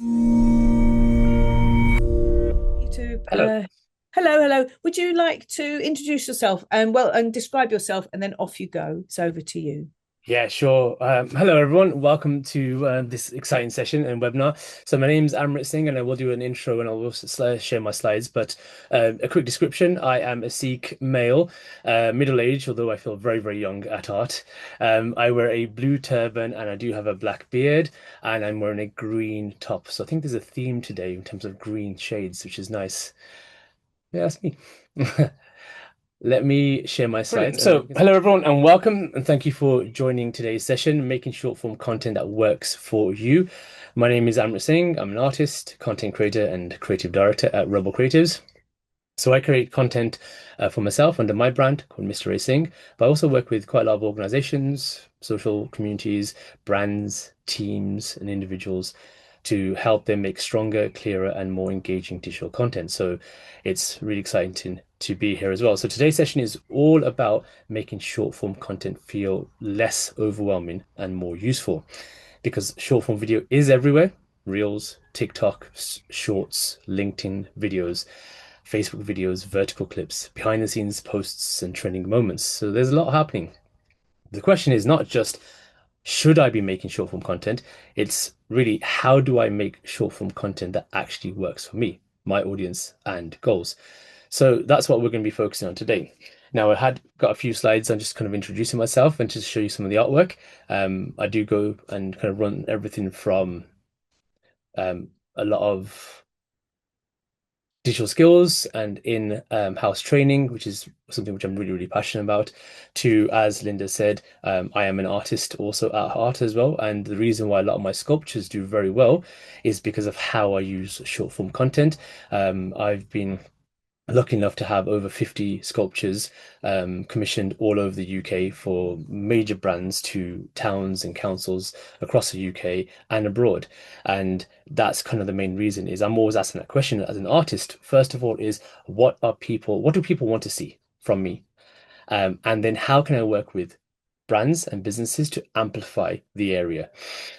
YouTube. Hello. Hello. Would you like to introduce yourself and describe yourself, and then off you go? It's over to you. Yeah, sure. Hello, everyone. Welcome to this exciting session and webinar. So my name is Amrit Singh, and I will do an intro and I'll also share my slides. But a quick description: I am a Sikh male, middle-aged, although I feel very, very young at heart. I wear a blue turban and I do have a black beard, and I'm wearing a green top. So I think there's a theme today in terms of green shades, which is nice. Yeah, that's me. Let me share my slides. Brilliant. So, hello everyone, and welcome, and thank you for joining today's session, making short form content that works for you. My name is Amrit Singh. I'm an artist, content creator, and creative director at Rebel Creatives. So I create content for myself under my brand called Mr. A Singh, but I also work with quite a lot of organizations, social communities, brands, teams, and individuals to help them make stronger, clearer, and more engaging digital content. So it's really exciting to be here as well. So today's session is all about making short form content feel less overwhelming and more useful because short form video is everywhere. Reels, TikTok, shorts, LinkedIn videos, Facebook videos, vertical clips, behind the scenes posts, and trending moments. So there's a lot happening. The question is not just should I be making short form content? It's really how do I make short form content that actually works for me, my audience, and goals. So that's what we're going to be focusing on today. Now, I had got a few slides. I'm just kind of introducing myself and to show you some of the artwork. I do go and kind of run everything from a lot of digital skills and in-house training, which is something which I'm really, really passionate about, to, as Linda said, I am an artist also at heart as well. And the reason why a lot of my sculptures do very well is because of how I use short form content. I've been lucky enough to have over 50 sculptures commissioned all over the UK for major brands to towns and councils across the UK and abroad. And that's kind of the main reason is I'm always asking that question as an artist. First of all, is what do people want to see from me? And then how can I work with brands and businesses to amplify the area?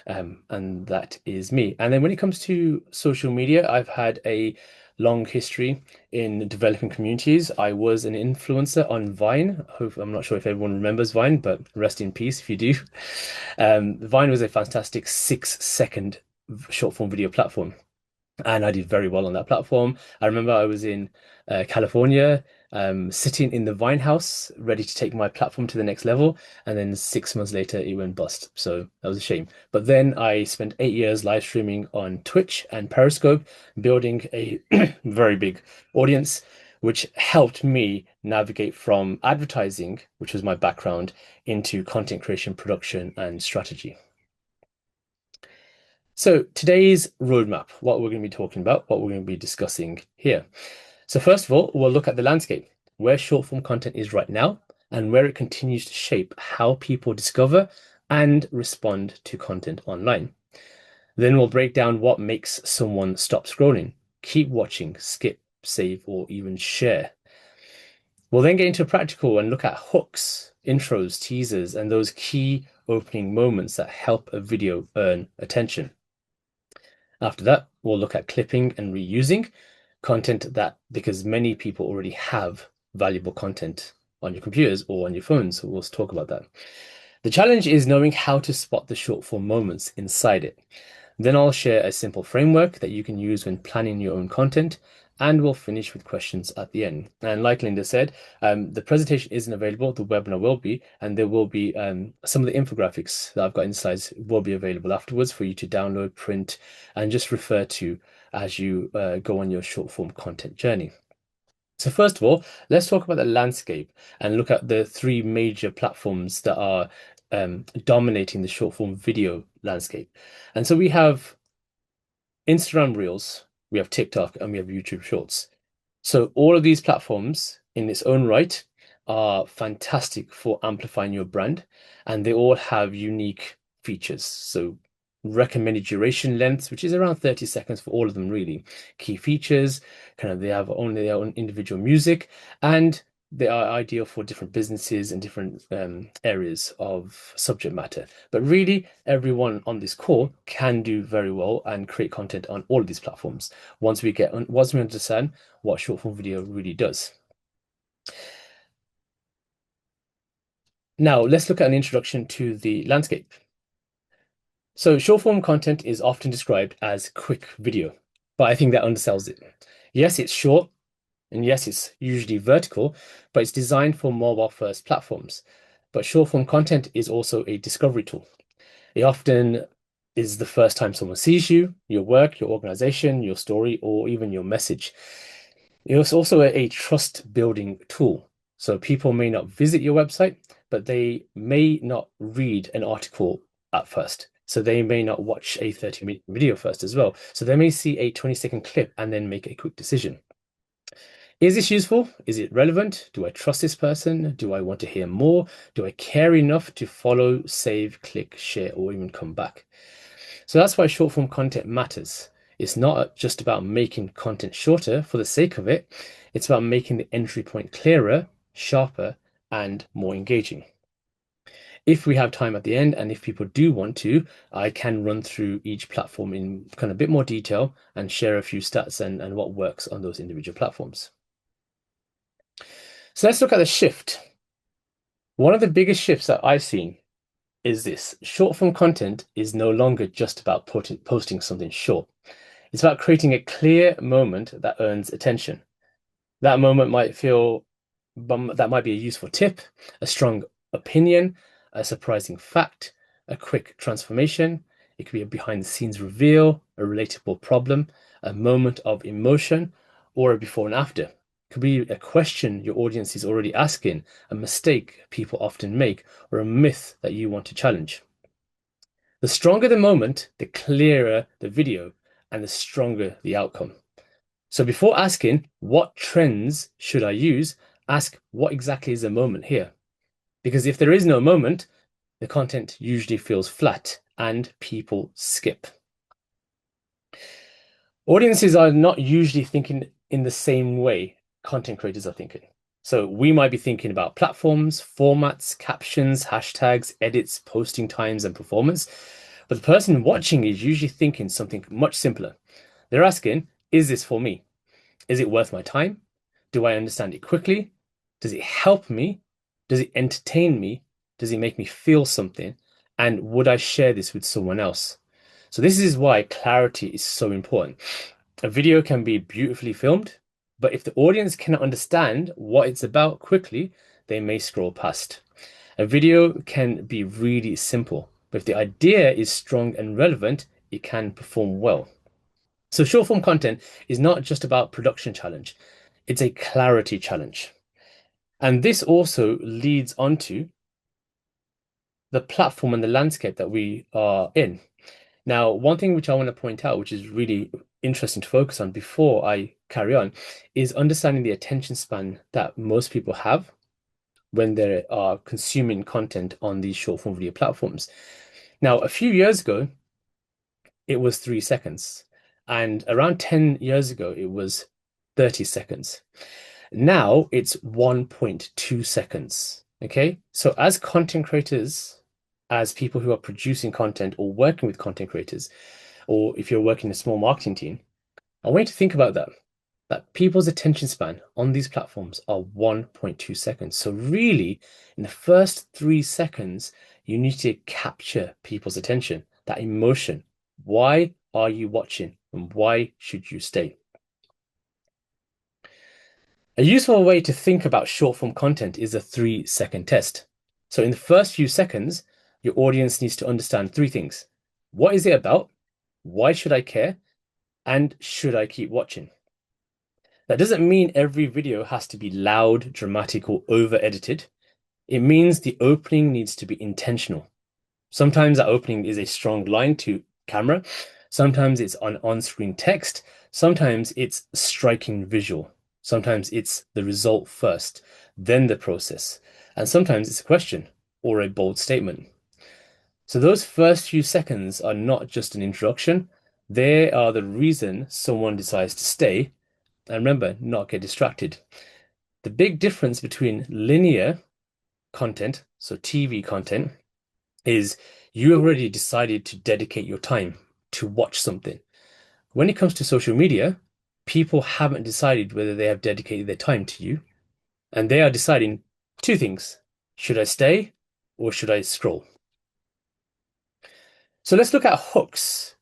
And that is me. And then when it comes to social media, I've had a long history in developing communities. I was an influencer on Vine. I'm not sure if everyone remembers Vine, but rest in peace if you do. Vine was a fantastic 6 second short form video platform and I did very well on that platform. I remember I was in California, sitting in the Vine house, ready to take my platform to the next level, and then 6 months later, it went bust. So that was a shame. But then I spent 8 years live streaming on Twitch and Periscope, building a very big audience, which helped me navigate from advertising, which was my background, into content creation, production, and strategy. So today's roadmap, what we're going to be talking about, what we're going to be discussing here. So first of all, we'll look at the landscape, where short form content is right now, and where it continues to shape how people discover and respond to content online. Then we'll break down what makes someone stop scrolling, keep watching, skip, save, or even share. We'll then get into practical and look at hooks, intros, teasers, and those key opening moments that help a video earn attention. After that, we'll look at clipping and reusing content that because many people already have valuable content on your computers or on your phones. So we'll talk about that. The challenge is knowing how to spot the short form moments inside it. Then I'll share a simple framework that you can use when planning your own content, and we'll finish with questions at the end. And like Linda said, the presentation isn't available, the webinar will be, and there will be some of the infographics that I've got in slides will be available afterwards for you to download, print, and just refer to as you go on your short form content journey. So first of all, let's talk about the landscape and look at the three major platforms that are dominating the short form video landscape. And so we have Instagram Reels, we have TikTok, and we have YouTube Shorts. So all of these platforms in its own right are fantastic for amplifying your brand, and they all have unique features. So recommended duration lengths, which is around 30 seconds for all of them, really. Key features, kind of they have only their own individual music, and they are ideal for different businesses and different areas of subject matter. But really, everyone on this call can do very well and create content on all of these platforms once we understand what short form video really does. Now, let's look at an introduction to the landscape. So, short form content is often described as quick video, but I think that undersells it. Yes, it's short, and yes, it's usually vertical, but it's designed for mobile-first platforms. But short-form content is also a discovery tool. It often is the first time someone sees you, your work, your organization, your story, or even your message. It's also a trust-building tool. So people may not visit your website, but they may not read an article at first. So they may not watch a 30-minute video first as well. So they may see a 20-second clip and then make a quick decision. Is this useful? Is it relevant? Do I trust this person? Do I want to hear more? Do I care enough to follow, save, click, share, or even come back? So that's why short form content matters. It's not just about making content shorter for the sake of it. It's about making the entry point clearer, sharper, and more engaging. If we have time at the end, and if people do want to, I can run through each platform in kind of a bit more detail and share a few stats and what works on those individual platforms. So let's look at the shift. One of the biggest shifts that I've seen is this. Short form content is no longer just about posting something short. It's about creating a clear moment that earns attention. That moment that might be a useful tip, a strong opinion, a surprising fact, a quick transformation. It could be a behind the scenes reveal, a relatable problem, a moment of emotion, or a before and after. Could be a question your audience is already asking, a mistake people often make, or a myth that you want to challenge. The stronger the moment, the clearer the video, and the stronger the outcome. So before asking, what trends should I use? Ask, what exactly is the moment here? Because if there is no moment, the content usually feels flat and people skip. Audiences are not usually thinking in the same way content creators are thinking. So we might be thinking about platforms, formats, captions, hashtags, edits, posting times, and performance. But the person watching is usually thinking something much simpler. They're asking, is this for me? Is it worth my time? Do I understand it quickly? Does it help me? Does it entertain me? Does it make me feel something? And would I share this with someone else? So this is why clarity is so important. A video can be beautifully filmed, but if the audience cannot understand what it's about quickly, they may scroll past. A video can be really simple, but if the idea is strong and relevant, it can perform well. So short form content is not just about production challenge, it's a clarity challenge. And this also leads onto the platform and the landscape that we are in. Now, one thing which I want to point out, which is really interesting to focus on before I carry on, is understanding the attention span that most people have when they are consuming content on these short form video platforms. Now, a few years ago, it was 3 seconds. And around 10 years ago, it was 30 seconds. Now it's 1.2 seconds. Okay. So as content creators, as people who are producing content or working with content creators, or if you're working in a small marketing team, I want you to think about that people's attention span on these platforms are 1.2 seconds. So really, in the first 3 seconds, you need to capture people's attention, that emotion. Why are you watching and why should you stay? A useful way to think about short form content is a 3 second test. So in the first few seconds, your audience needs to understand three things. What is it about? Why should I care? And should I keep watching? That doesn't mean every video has to be loud, dramatic, or over-edited. It means the opening needs to be intentional. Sometimes that opening is a strong line to camera. Sometimes it's an on-screen text. Sometimes it's striking visual. Sometimes it's the result first, then the process. And sometimes it's a question or a bold statement. So those first few seconds are not just an introduction. They are the reason someone decides to stay. And remember, not get distracted. The big difference between linear content, so TV content, is you have already decided to dedicate your time to watch something. When it comes to social media, people haven't decided whether they have dedicated their time to you, and they are deciding two things. Should I stay or should I scroll? So let's look at hooks.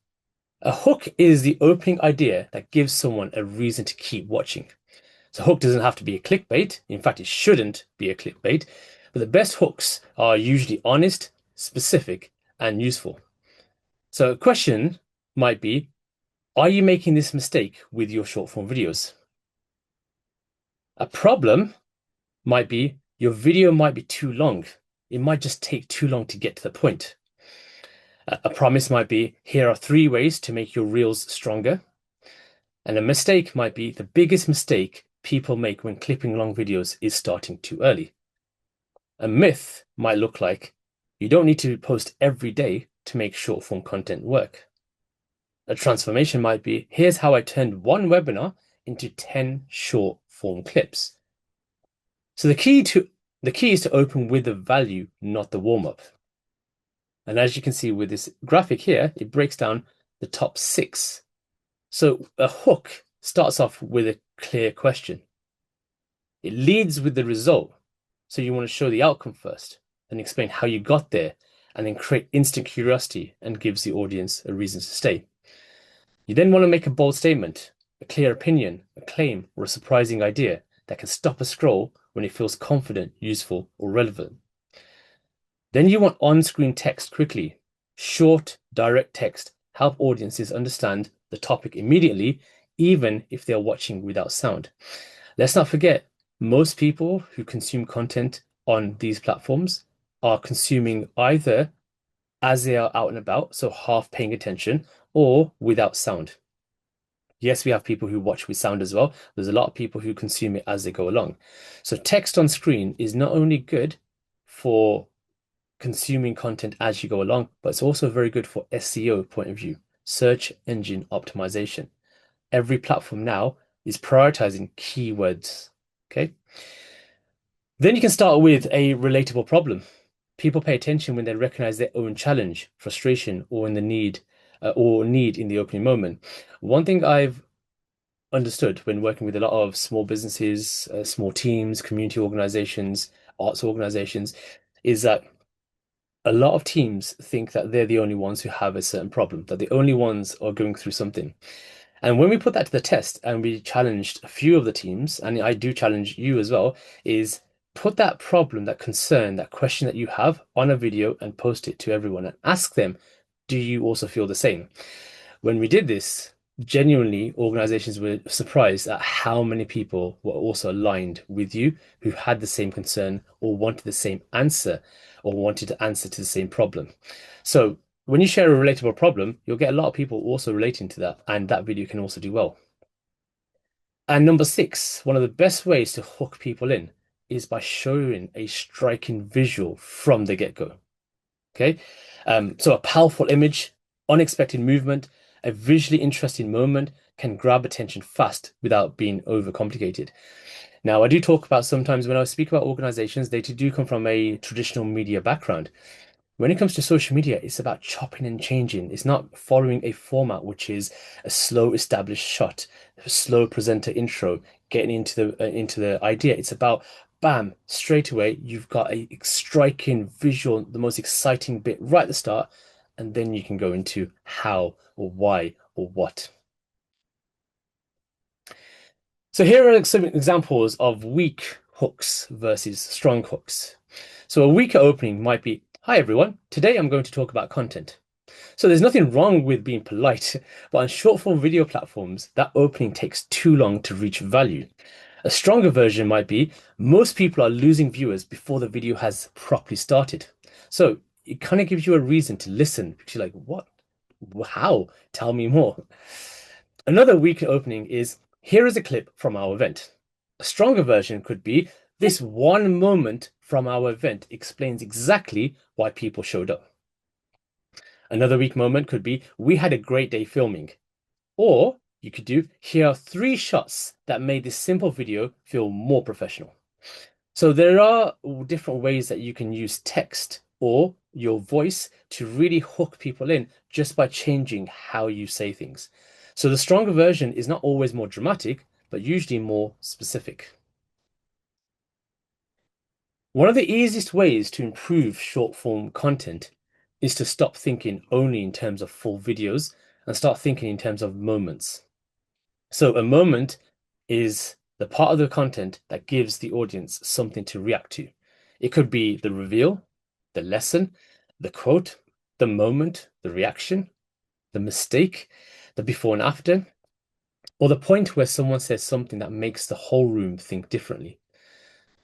A hook is the opening idea that gives someone a reason to keep watching. So hook doesn't have to be a clickbait. In fact, it shouldn't be a clickbait. But the best hooks are usually honest, specific, and useful. So a question might be, are you making this mistake with your short form videos? A problem might be your video might be too long. It might just take too long to get to the point. A promise might be, here are 3 ways to make your reels stronger. And a mistake might be the biggest mistake people make when clipping long videos is starting too early. A myth might look like you don't need to post every day to make short form content work. A transformation might be, here's how I turned one webinar into 10 short form clips. So the key is to open with the value, not the warm-up. And as you can see with this graphic here, it breaks down the top 6. So a hook starts off with a clear question. It leads with the result. So you want to show the outcome first, then explain how you got there, and then create instant curiosity and gives the audience a reason to stay. You then want to make a bold statement, a clear opinion, a claim, or a surprising idea that can stop a scroll when it feels confident, useful, or relevant. Then you want on-screen text quickly. Short, direct text help audiences understand the topic immediately, even if they're watching without sound. Let's not forget, most people who consume content on these platforms are consuming either as they are out and about, so half paying attention, or without sound. Yes, we have people who watch with sound as well. There's a lot of people who consume it as they go along. So text on screen is not only good for consuming content as you go along, but it's also very good for SEO point of view, search engine optimization. Every platform now is prioritizing keywords. Okay. Then you can start with a relatable problem. People pay attention when they recognize their own challenge, frustration, or in the need in the opening moment. One thing I've understood when working with a lot of small businesses, small teams, community organizations, arts organizations, is that a lot of teams think that they're the only ones who have a certain problem, that the only ones are going through something. And when we put that to the test and we challenged a few of the teams, and I do challenge you as well, is put that problem, that concern, that question that you have on a video and post it to everyone and ask them, do you also feel the same? When we did this, genuinely, organizations were surprised at how many people were also aligned with you who had the same concern or wanted the same answer or wanted to answer to the same problem. So when you share a relatable problem, you'll get a lot of people also relating to that, and that video can also do well. And number 6, one of the best ways to hook people in is by showing a striking visual from the get-go. Okay, so a powerful image, unexpected movement, a visually interesting moment can grab attention fast without being overcomplicated. Now, I do talk about sometimes when I speak about organizations, they do come from a traditional media background. When it comes to social media, it's about chopping and changing. It's not following a format, which is a slow established shot, a slow presenter intro, getting into the idea. It's about bam, straight away, you've got a striking visual, the most exciting bit right at the start, and then you can go into how or why or what. So here are some examples of weak hooks versus strong hooks. So a weaker opening might be, hi everyone, today I'm going to talk about content. So there's nothing wrong with being polite, but on short form video platforms, that opening takes too long to reach value. A stronger version might be, most people are losing viewers before the video has properly started. So it kind of gives you a reason to listen, because you're like, what? How? Tell me more. Another weak opening is, here is a clip from our event. A stronger version could be, this one moment from our event explains exactly why people showed up. Another weak moment could be, we had a great day filming. Or you could do, here are three shots that made this simple video feel more professional. So there are different ways that you can use text or your voice to really hook people in just by changing how you say things. So the stronger version is not always more dramatic, but usually more specific. One of the easiest ways to improve short form content is to stop thinking only in terms of full videos and start thinking in terms of moments. So a moment is the part of the content that gives the audience something to react to. It could be the reveal, the lesson, the quote, the moment, the reaction, the mistake, the before and after, or the point where someone says something that makes the whole room think differently.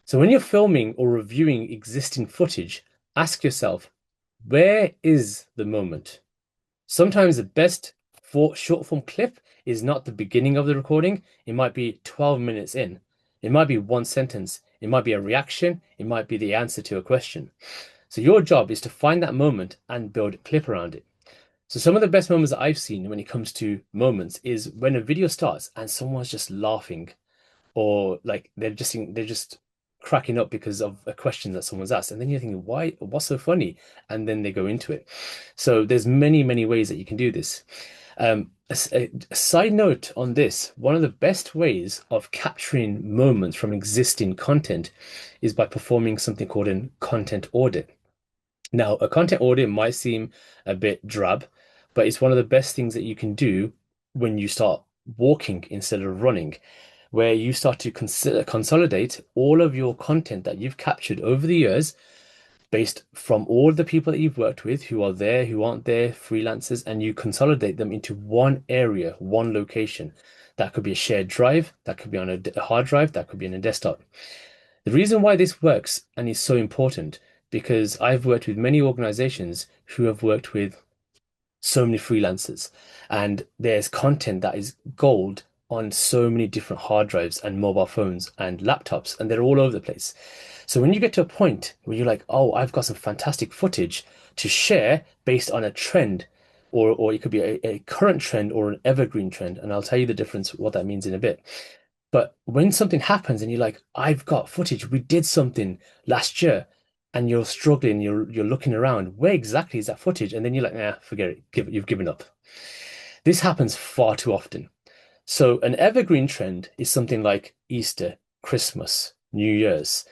So when you're filming or reviewing existing footage, ask yourself, where is the moment? Sometimes the best for short form clip is not the beginning of the recording. It might be 12 minutes in. It might be one sentence. It might be a reaction. It might be the answer to a question. So your job is to find that moment and build a clip around it. So some of the best moments that I've seen when it comes to moments is when a video starts and someone's just laughing or like they're just cracking up because of a question that someone's asked, and then you're thinking, why, what's so funny? And then they go into it. So there's many ways that you can do this. A side note on this, one of the best ways of capturing moments from existing content is by performing something called a content audit. Now, a content audit might seem a bit drab, but it's one of the best things that you can do when you start walking instead of running, where you start to consolidate all of your content that you've captured over the years based from all the people that you've worked with who are there, who aren't there, freelancers, and you consolidate them into one area, one location. That could be a shared drive, that could be on a hard drive, that could be on a desktop. The reason why this works and is so important, because I've worked with many organizations who have worked with so many freelancers, and there's content that is gold on so many different hard drives and mobile phones and laptops, and they're all over the place. So when you get to a point where you're like, oh, I've got some fantastic footage to share based on a trend, or it could be a current trend or an evergreen trend, and I'll tell you the difference, what that means in a bit. But when something happens and you're like, I've got footage, we did something last year, and you're struggling, you're looking around, where exactly is that footage? And then you're like, nah, forget it, you've given up. This happens far too often. So an evergreen trend is something like Easter, Christmas, New Year's,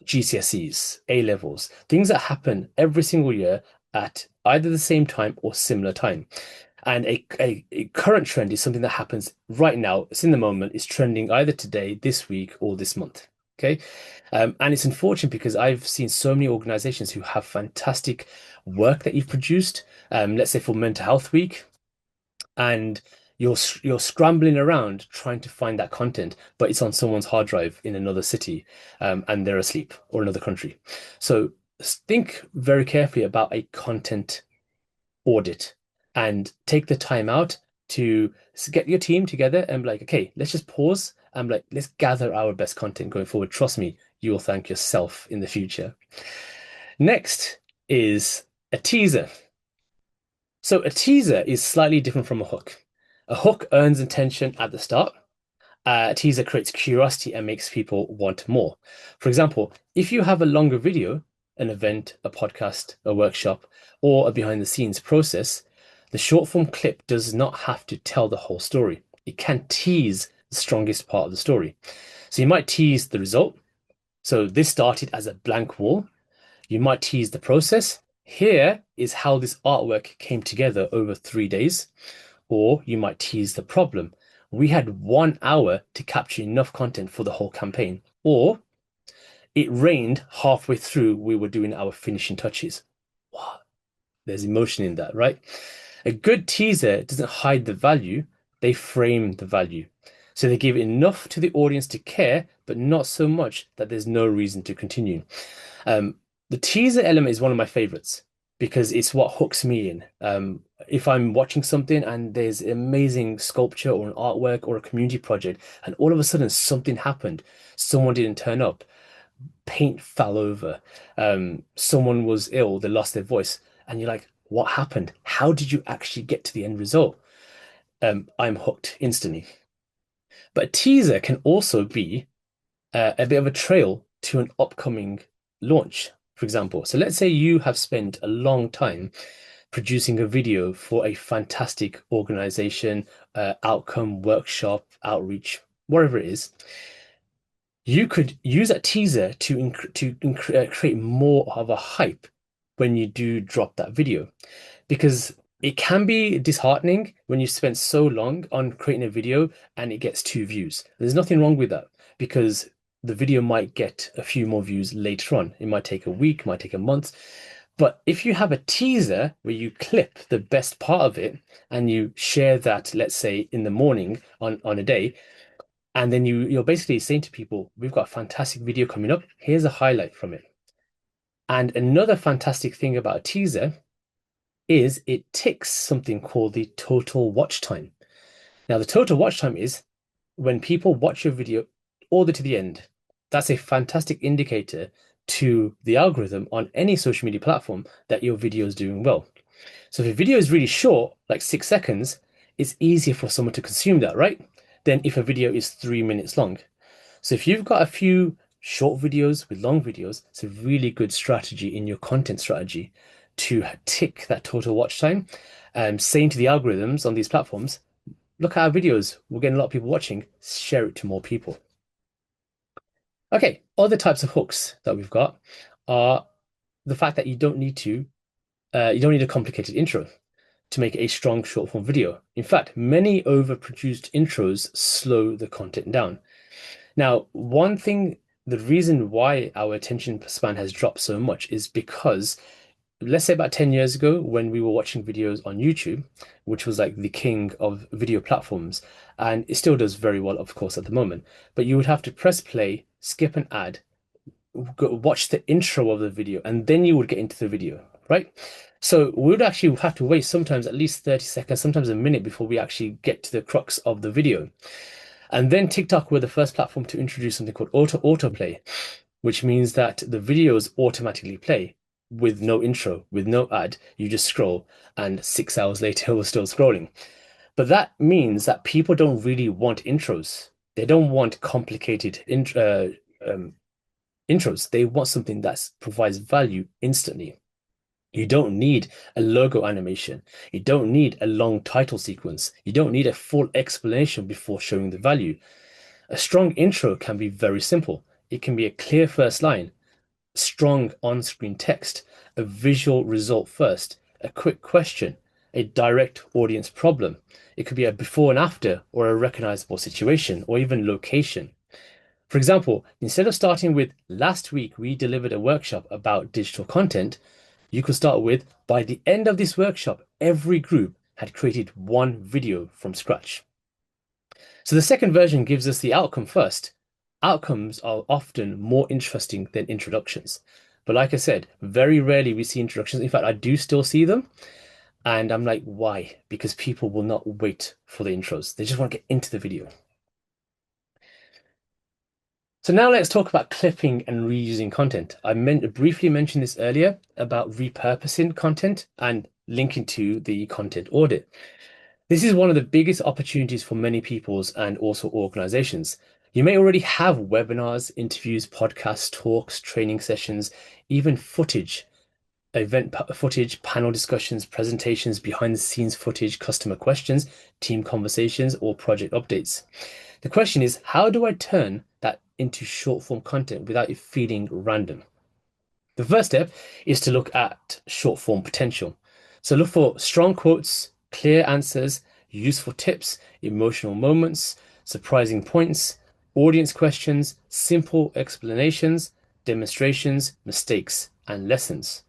GCSEs, A levels, things that happen every single year at either the same time or similar time. And a current trend is something that happens right now. It's in the moment. It's trending either today, this week, or this month. Okay. And it's unfortunate because I've seen so many organizations who have fantastic work that you've produced, let's say for Mental Health Week, and you're scrambling around trying to find that content, but it's on someone's hard drive in another city, and they're asleep or another country. So think very carefully about a content audit and take the time out to get your team together and be like, okay, let's just pause and be like, let's gather our best content going forward. Trust me, you will thank yourself in the future. Next is a teaser. So a teaser is slightly different from a hook. A hook earns attention at the start. A teaser creates curiosity and makes people want more. For example, if you have a longer video, an event, a podcast, a workshop, or a behind the scenes process, the short form clip does not have to tell the whole story. It can tease the strongest part of the story. So you might tease the result. So this started as a blank wall. You might tease the process. Here is how this artwork came together over 3 days. Or you might tease the problem. We had 1 hour to capture enough content for the whole campaign. Or it rained halfway through, we were doing our finishing touches. What? There's emotion in that, right? A good teaser doesn't hide the value, they frame the value. So they give enough to the audience to care, but not so much that there's no reason to continue. The teaser element is one of my favorites because it's what hooks me in. If I'm watching something and there's amazing sculpture or an artwork or a community project, and all of a sudden something happened, someone didn't turn up, paint fell over, someone was ill, they lost their voice, and you're like, what happened? How did you actually get to the end result? I'm hooked instantly. But a teaser can also be a bit of a trail to an upcoming launch, for example. So let's say you have spent a long time producing a video for a fantastic organization, outcome, workshop, outreach, whatever it is. You could use that teaser to create more of a hype when you do drop that video, because it can be disheartening when you spend so long on creating a video and it gets 2 views. There's nothing wrong with that because the video might get a few more views later on. It might take a week, might take a month. But if you have a teaser where you clip the best part of it and you share that, let's say in the morning on a day, and then you're basically saying to people, we've got a fantastic video coming up. Here's a highlight from it. And another fantastic thing about a teaser is it ticks something called the total watch time. Now, the total watch time is when people watch your video all the way to the end. That's a fantastic indicator to the algorithm on any social media platform that your video is doing well. So if a video is really short, like 6 seconds, it's easier for someone to consume that, right? Than if a video is 3 minutes long. So if you've got a few short videos with long videos, it's a really good strategy in your content strategy to tick that total watch time, saying to the algorithms on these platforms, look at our videos, we're getting a lot of people watching, share it to more people. Okay, other types of hooks that we've got are the fact that you don't need a complicated intro to make a strong short form video. In fact, many overproduced intros slow the content down. Now, the reason why our attention span has dropped so much is because, let's say about 10 years ago, when we were watching videos on YouTube, which was like the king of video platforms, and it still does very well, of course, at the moment, but you would have to press play, skip an ad, watch the intro of the video, and then you would get into the video, right? So we would actually have to wait sometimes at least 30 seconds, sometimes a minute before we actually get to the crux of the video. And then TikTok were the first platform to introduce something called autoplay, which means that the videos automatically play with no intro, with no ad. You just scroll, and 6 hours later, we're still scrolling. But that means that people don't really want intros. They don't want complicated intros. They want something that provides value instantly. You don't need a logo animation. You don't need a long title sequence. You don't need a full explanation before showing the value. A strong intro can be very simple. It can be a clear first line, strong on-screen text, a visual result first, a quick question, a direct audience problem. It could be a before and after, or a recognizable situation, or even location. For example, instead of starting with, last week we delivered a workshop about digital content, you could start with, by the end of this workshop, every group had created one video from scratch. So the second version gives us the outcome first. Outcomes are often more interesting than introductions. But like I said, very rarely we see introductions. In fact, I do still see them. And I'm like, why? Because people will not wait for the intros. They just want to get into the video. So now let's talk about clipping and reusing content. I briefly mentioned this earlier about repurposing content and linking to the content audit. This is one of the biggest opportunities for many peoples and also organizations. You may already have webinars, interviews, podcasts, talks, training sessions, even footage, event footage, panel discussions, presentations, behind the scenes footage, customer questions, team conversations, or project updates. The question is, how do I turn that into short form content without it feeling random? The first step is to look at short form potential. So look for strong quotes, clear answers, useful tips, emotional moments, surprising points, audience questions, simple explanations, demonstrations, mistakes, and lessons.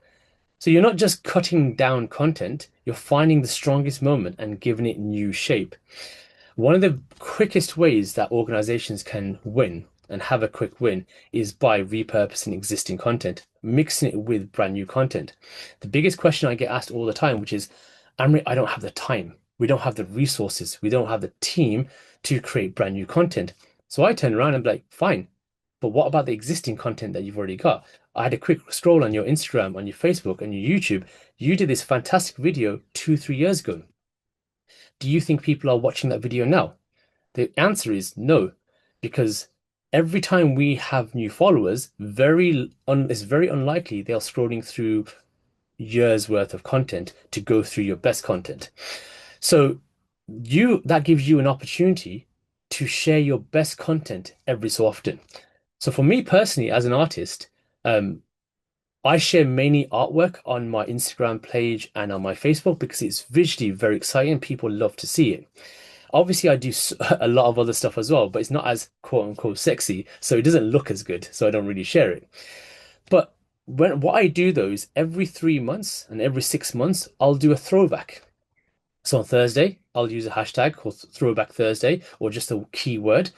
So you're not just cutting down content, you're finding the strongest moment and giving it new shape. One of the quickest ways that organizations can win and have a quick win is by repurposing existing content, mixing it with brand new content. The biggest question I get asked all the time, which is, Amrit, I don't have the time. We don't have the resources. We don't have the team to create brand new content. So I turn around and be like, fine, but what about the existing content that you've already got? I had a quick scroll on your Instagram, on your Facebook, and your YouTube. You did this fantastic video 2, 3 years ago. do you think people are watching that video now? The answer is no, because every time we have new followers, it's very unlikely they're scrolling through years worth of content to go through your best content. So that gives you an opportunity to share your best content every so often. So for me personally, as an artist, um, I share mainly artwork on my Instagram page and on my Facebook because it's visually very exciting. People love to see it. Obviously, I do a lot of other stuff as well, but it's not as quote unquote sexy, so it doesn't look as good. So I don't really share it. But what I do though is every 3 months and every 6 months, I'll do a throwback. So on Thursday, I'll use a hashtag called Throwback Thursday or just a keyword,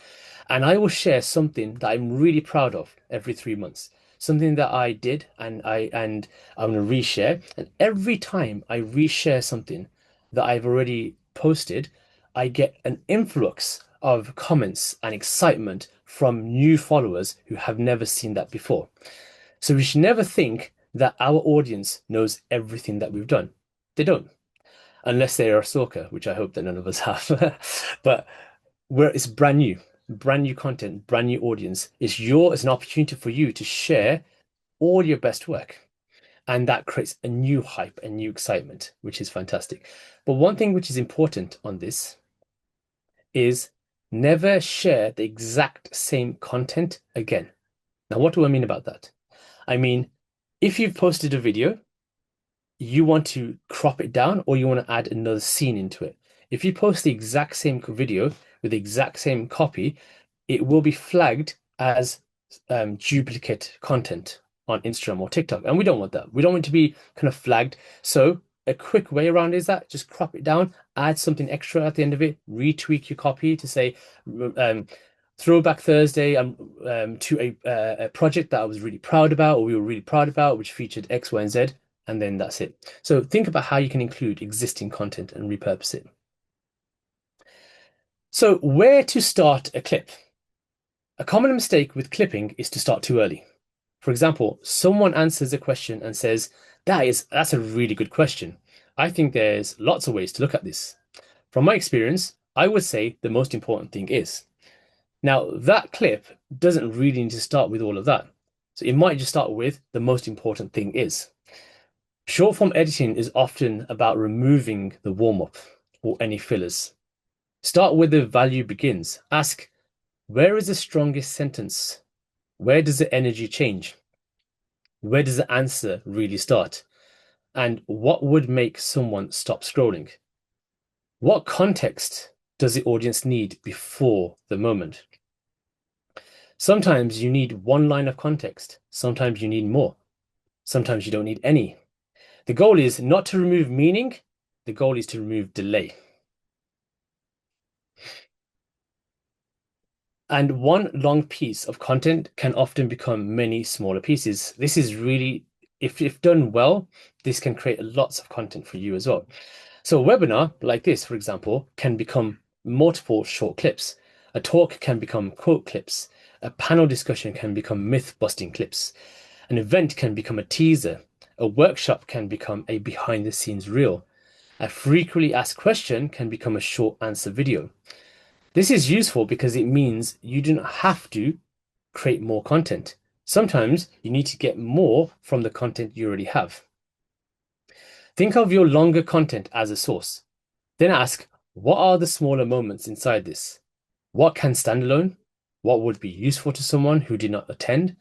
and I will share something that I'm really proud of every 3 months. Something that I did and I'm gonna reshare. And every time I reshare something that I've already posted, I get an influx of comments and excitement from new followers who have never seen that before. So we should never think that our audience knows everything that we've done. They don't, unless they are a stalker, which I hope that none of us have. But it's brand new content, brand new audience. It's an opportunity for you to share all your best work. And that creates a new hype and new excitement, which is fantastic. But one thing which is important on this is never share the exact same content again. Now, what do I mean about that? I mean, if you've posted a video, you want to crop it down or you want to add another scene into it. If you post the exact same video with the exact same copy, it will be flagged as duplicate content on Instagram or TikTok. And we don't want that. We don't want it to be kind of flagged. So a quick way around is that just crop it down, add something extra at the end of it, retweak your copy to say Throwback Thursday to a project that I was really proud about or we were really proud about, which featured X, Y, and Z, and then that's it. So think about how you can include existing content and repurpose it. So where to start a clip? A common mistake with clipping is to start too early. For example, someone answers a question and says, that's a really good question. I think there's lots of ways to look at this. From my experience, I would say the most important thing is. Now, that clip doesn't really need to start with all of that. So it might just start with the most important thing is. Short form editing is often about removing the warm-up or any fillers. Start where the value begins. Ask, where is the strongest sentence? Where does the energy change? Where does the answer really start? And what would make someone stop scrolling? What context does the audience need before the moment? Sometimes you need one line of context. Sometimes you need more. Sometimes you don't need any. The goal is not to remove meaning. The goal is to remove delay. And one long piece of content can often become many smaller pieces. This is really, if done well, this can create lots of content for you as well. So a webinar like this, for example, can become multiple short clips. A talk can become quote clips. A panel discussion can become myth-busting clips. An event can become a teaser. A workshop can become a behind-the-scenes reel. A frequently asked question can become a short answer video. This is useful because it means you do not have to create more content. Sometimes you need to get more from the content you already have. Think of your longer content as a source. Then ask, what are the smaller moments inside this? What can stand alone? What would be useful to someone who did not attend?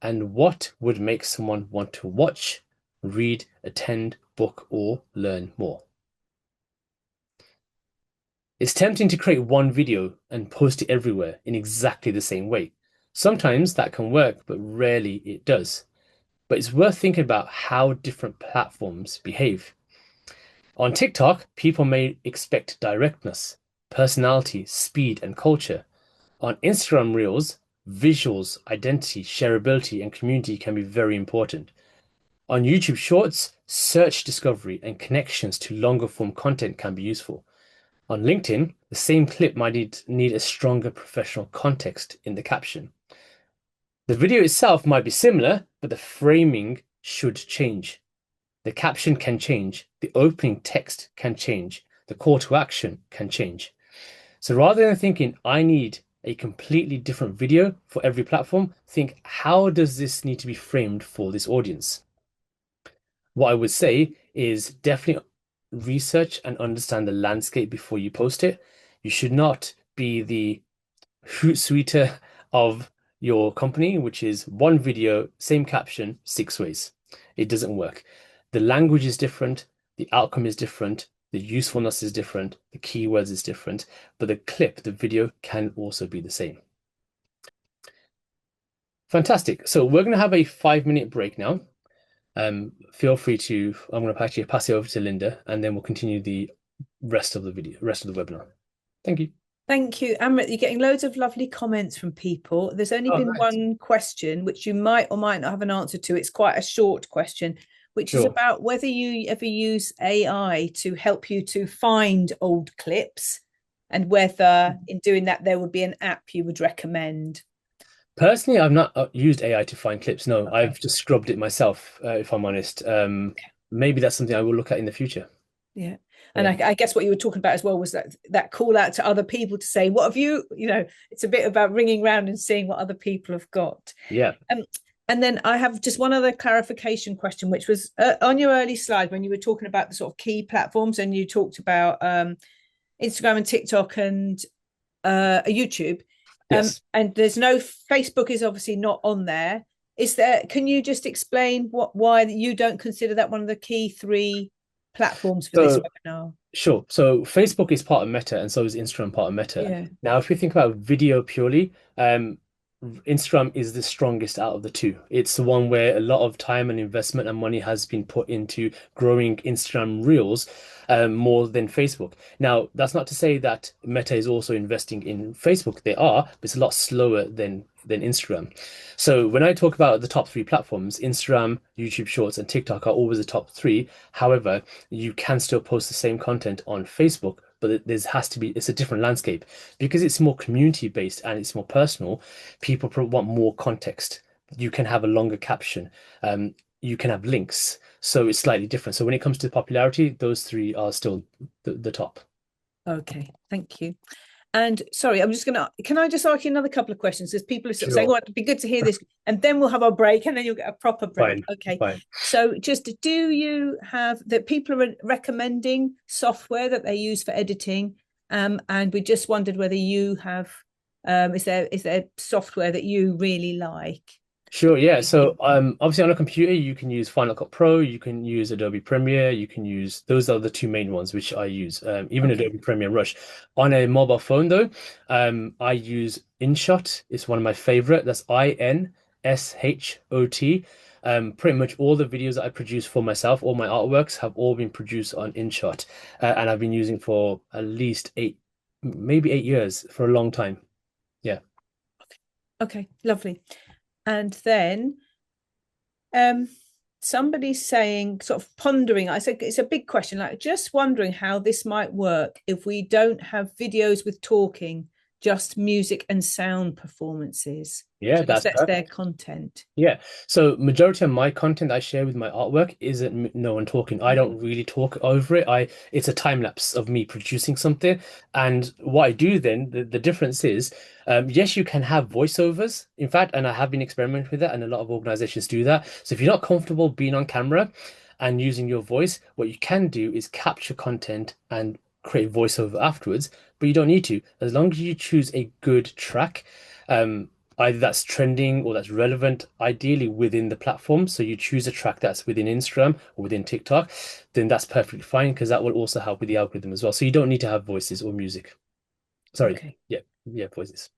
And what would make someone want to watch, read, attend, book, or learn more? It's tempting to create one video and post it everywhere in exactly the same way. Sometimes that can work, but rarely it does. But it's worth thinking about how different platforms behave. On TikTok, people may expect directness, personality, speed, and culture. On Instagram Reels, visuals, identity, shareability, and community can be very important. On YouTube Shorts, search discovery and connections to longer form content can be useful. On LinkedIn, the same clip might need a stronger professional context in the caption. The video itself might be similar, but the framing should change. The caption can change. The opening text can change. the call to action can change. So rather than thinking, I need a completely different video for every platform, think, how does this need to be framed for this audience? What I would say is definitely research and understand the landscape before you post it. You should not be the Hootsuiter of your company, which is one video, same caption, six ways. It doesn't work. The language is different, the outcome is different, the usefulness is different, the keywords is different, but the clip, the video can also be the same. Fantastic. So we're going to have a 5 minute break now. Feel free to, I'm going to actually pass it over to Linda and then we'll continue the rest of the webinar. Thank you. Thank you, Amrit. You're getting loads of lovely comments from people. There's only been Nice. one question, which you might or might not have an answer to. It's quite a short question, which is Sure. about whether you ever use AI to help you to find old clips and whether in doing that there would be an app you would recommend. Personally, I've not used AI to find clips. No, Okay. I've just scrubbed it myself, if I'm honest. Okay. Maybe that's something I will look at in the future. Yeah. And Yeah. I guess what you were talking about as well was that call out to other people to say, what have you, it's a bit about ringing around and seeing what other people have got. Yeah. And then I have just one other clarification question, which was on your early slide when you were talking about the sort of key platforms and you talked about Instagram and TikTok and YouTube. Yes. And there's no Facebook is obviously not on there. Is there? Can you just explain why you don't consider that one of the key three platforms for this So webinar? sure. So Facebook is part of Meta, and so is Instagram part of Meta. Yeah. Now, if we think about video purely, Instagram is the strongest out of the two. It's the one where a lot of time and investment and money has been put into growing Instagram Reels, more than Facebook. Now, that's not to say that Meta is also investing in Facebook. They are, but it's a lot slower than Instagram. So when I talk about the top three platforms, Instagram, YouTube Shorts, and TikTok are always the top three. However, you can still post the same content on Facebook, but it's a different landscape because it's more community based and it's more personal. People want more context. You can have a longer caption. You can have links. So it's slightly different. So when it comes to popularity, those three are still the top. Okay. Thank you. And sorry, can I just ask you another couple of questions? Because people are sort of saying, Sure. oh, it'd be good to hear this. And then we'll have our break and then you'll get a proper break. Fine. Okay. Fine. So just do you have that people are recommending software that they use for editing? And we just wondered whether you have, is there software that you really like? Sure, yeah. So obviously on a computer you can use Final Cut Pro, you can use Adobe Premiere, you can use those are the two main ones which I use. Even Okay. Adobe Premiere Rush. On a mobile phone though, I use InShot. It's one of my favorite. That's InShot. Pretty much all the videos that I produce for myself, all my artworks have all been produced on InShot. And I've been using for at least maybe 8 years, for a long time. Yeah. Okay, lovely. And then somebody's saying, sort of pondering, I said it's a big question, like just wondering how this might work if we don't have videos with talking, just music and sound performances. Yeah, So I guess that's that's their perfect. content. Yeah. So majority of my content I share with my artwork isn't no one talking. I don't really talk over it. It's a time lapse of me producing something. And what I do then, the difference is, yes, you can have voiceovers. In fact, and I have been experimenting with that, and a lot of organizations do that. So if you're not comfortable being on camera and using your voice, what you can do is capture content and create voiceover afterwards, but you don't need to. As long as you choose a good track. Um, Either that's trending or that's relevant, ideally within the platform. So you choose a track that's within Instagram or within TikTok, then that's perfectly fine because that will also help with the algorithm as well. So you don't need to have voices or music. Sorry. Okay. Yeah. Yeah, voices.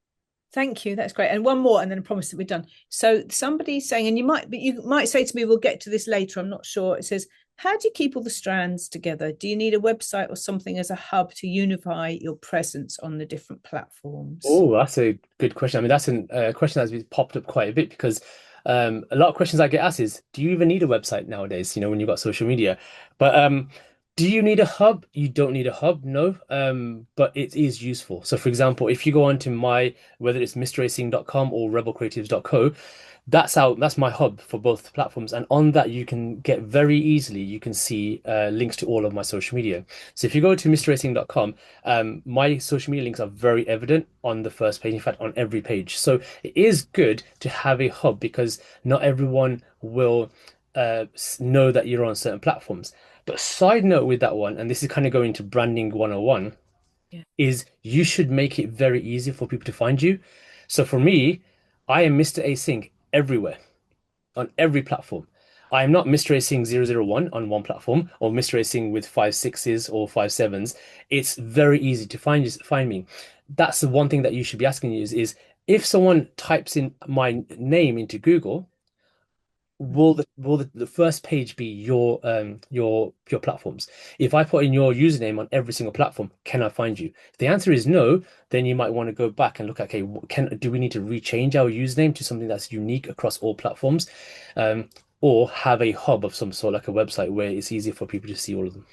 Thank you. That's great. And one more, and then I promise that we're done. So somebody's saying, and you might say to me, we'll get to this later. I'm not sure. It says, how do you keep all the strands together? Do you need a website or something as a hub to unify your presence on the different platforms? Oh, that's a good question. I mean, that's a question that's been popped up quite a bit because a lot of questions I get asked is, do you even need a website nowadays? When you've got social media? But Do you need a hub? You don't need a hub, no. But it is useful. So for example, if you go onto my, whether it's mrracing.com or rebelcreatives.co, that's my hub for both platforms. And on that you can get very easily, you can see links to all of my social media. So if you go to mrracing.com, my social media links are very evident on the first page, in fact, on every page. So it is good to have a hub because not everyone will know that you're on certain platforms. But side note with that one, and this is kind of going to branding 101, Yeah. is you should make it very easy for people to find you. So for me, I am Mr. A Singh everywhere, on every platform. I am not Mr. A Singh 001 on one platform or Mr. A Singh with five sixes or five sevens. It's very easy to find me. That's the one thing that you should be asking is if someone types in my name into Google, will the first page be your platforms? If I put in your username on every single platform, can I find you? If the answer is no, then you might want to go back and look at, okay, do we need to rechange our username to something that's unique across all platforms? Or have a hub of some sort, like a website where it's easier for people to see all of them.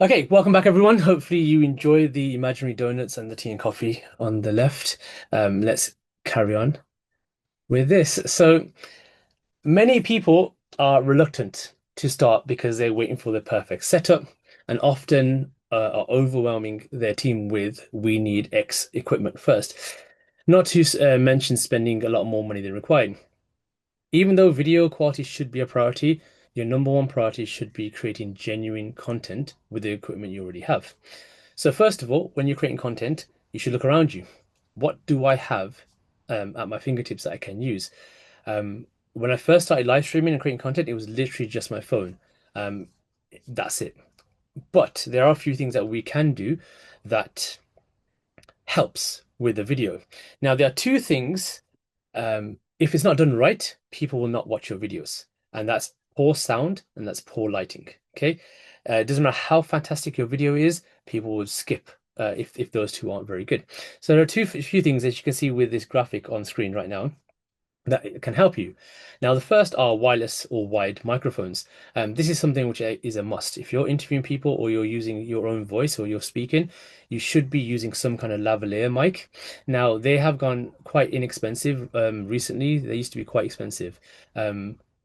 Okay, welcome back, everyone. Hopefully you enjoy the imaginary donuts and the tea and coffee on the left. Let's carry on with this. So many people are reluctant to start because they're waiting for the perfect setup and often are overwhelming their team with, we need X equipment first. Not to mention spending a lot more money than required. Even though video quality should be a priority, your number one priority should be creating genuine content with the equipment you already have. So first of all, when you're creating content, you should look around you. What do I have at my fingertips that I can use? Um, when I first started live streaming and creating content, it was literally just my phone. Um, that's it. But there are a few things that we can do that helps with the video. Now, there are two things. If it's not done right, people will not watch your videos, and that's poor sound and that's poor lighting. Okay, it doesn't matter how fantastic your video is, people will skip if those two aren't very good. So there are few things that you can see with this graphic on screen right now that can help you. Now, the first are wireless or wired microphones. This is something which is a must. If you're interviewing people or you're using your own voice or you're speaking, you should be using some kind of lavalier mic. Now, they have gone quite inexpensive recently. They used to be quite expensive.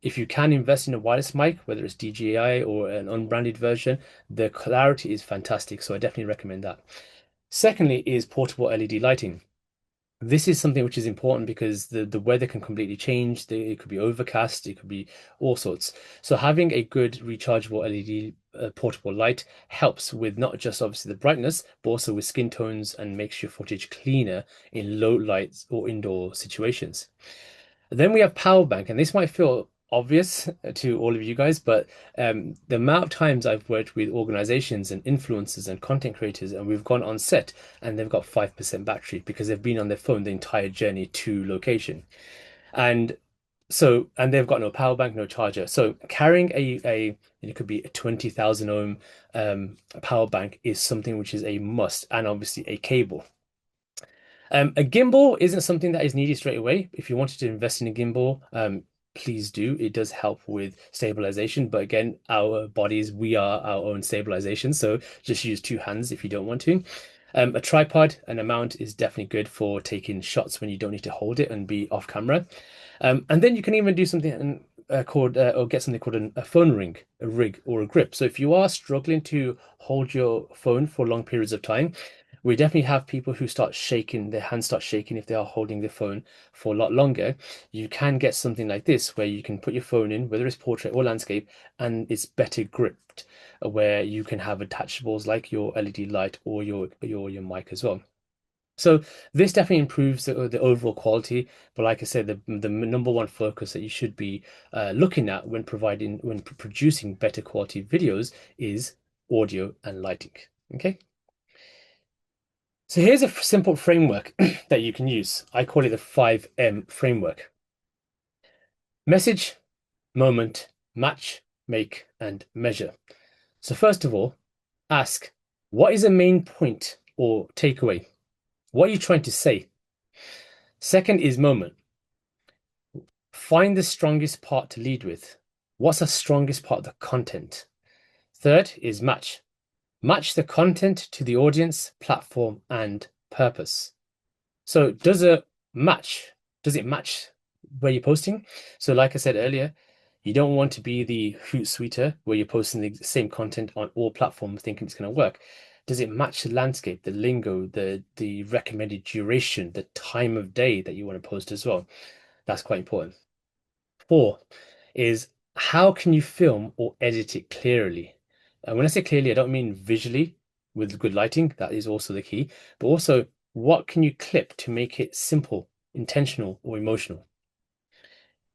If you can invest in a wireless mic, whether it's DJI or an unbranded version, the clarity is fantastic. So I definitely recommend that. Secondly is portable LED lighting. This is something which is important because the weather can completely change. It could be overcast, it could be all sorts. So having a good rechargeable LED portable light helps with not just obviously the brightness, but also with skin tones and makes your footage cleaner in low lights or indoor situations. Then we have power bank, and this might feel obvious to all of you guys, but the amount of times I've worked with organizations and influencers and content creators, and we've gone on set and they've got 5% battery because they've been on their phone the entire journey to location. And and they've got no power bank, no charger. So carrying it could be a 20,000 ohm power bank is something which is a must, and obviously a cable. A gimbal isn't something that is needed straight away. If you wanted to invest in a gimbal, please do. It does help with stabilization. But again, our bodies, we are our own stabilization. So just use two hands if you don't want to. A tripod and a mount is definitely good for taking shots when you don't need to hold it and be off camera. And then you can even do something called or get something called a phone ring, a rig, or a grip. So if you are struggling to hold your phone for long periods of time, we definitely have people who start shaking, their hands start shaking if they are holding the phone for a lot longer. You can get something like this where you can put your phone in, whether it's portrait or landscape, and it's better gripped, where you can have attachables like your LED light or your mic as well. So this definitely improves the overall quality. But like I said, the number one focus that you should be looking at when producing better quality videos is audio and lighting. Okay. So here's a simple framework that you can use. I call it the 5M framework. Message, moment, match, make, and measure. So first of all, ask, what is the main point or takeaway? What are you trying to say? Second is moment. Find the strongest part to lead with. What's the strongest part of the content? Third is match. Match the content to the audience, platform, and purpose. So does it match where you're posting? So like I said earlier, you don't want to be the Hootsuiter where you're posting the same content on all platforms thinking it's going to work. Does it match the landscape, the lingo, the recommended duration, the time of day that you want to post as well? That's quite important. Four is how can you film or edit it clearly? And when I say clearly, I don't mean visually with good lighting. That is also the key. But also, what can you clip to make it simple, intentional, or emotional?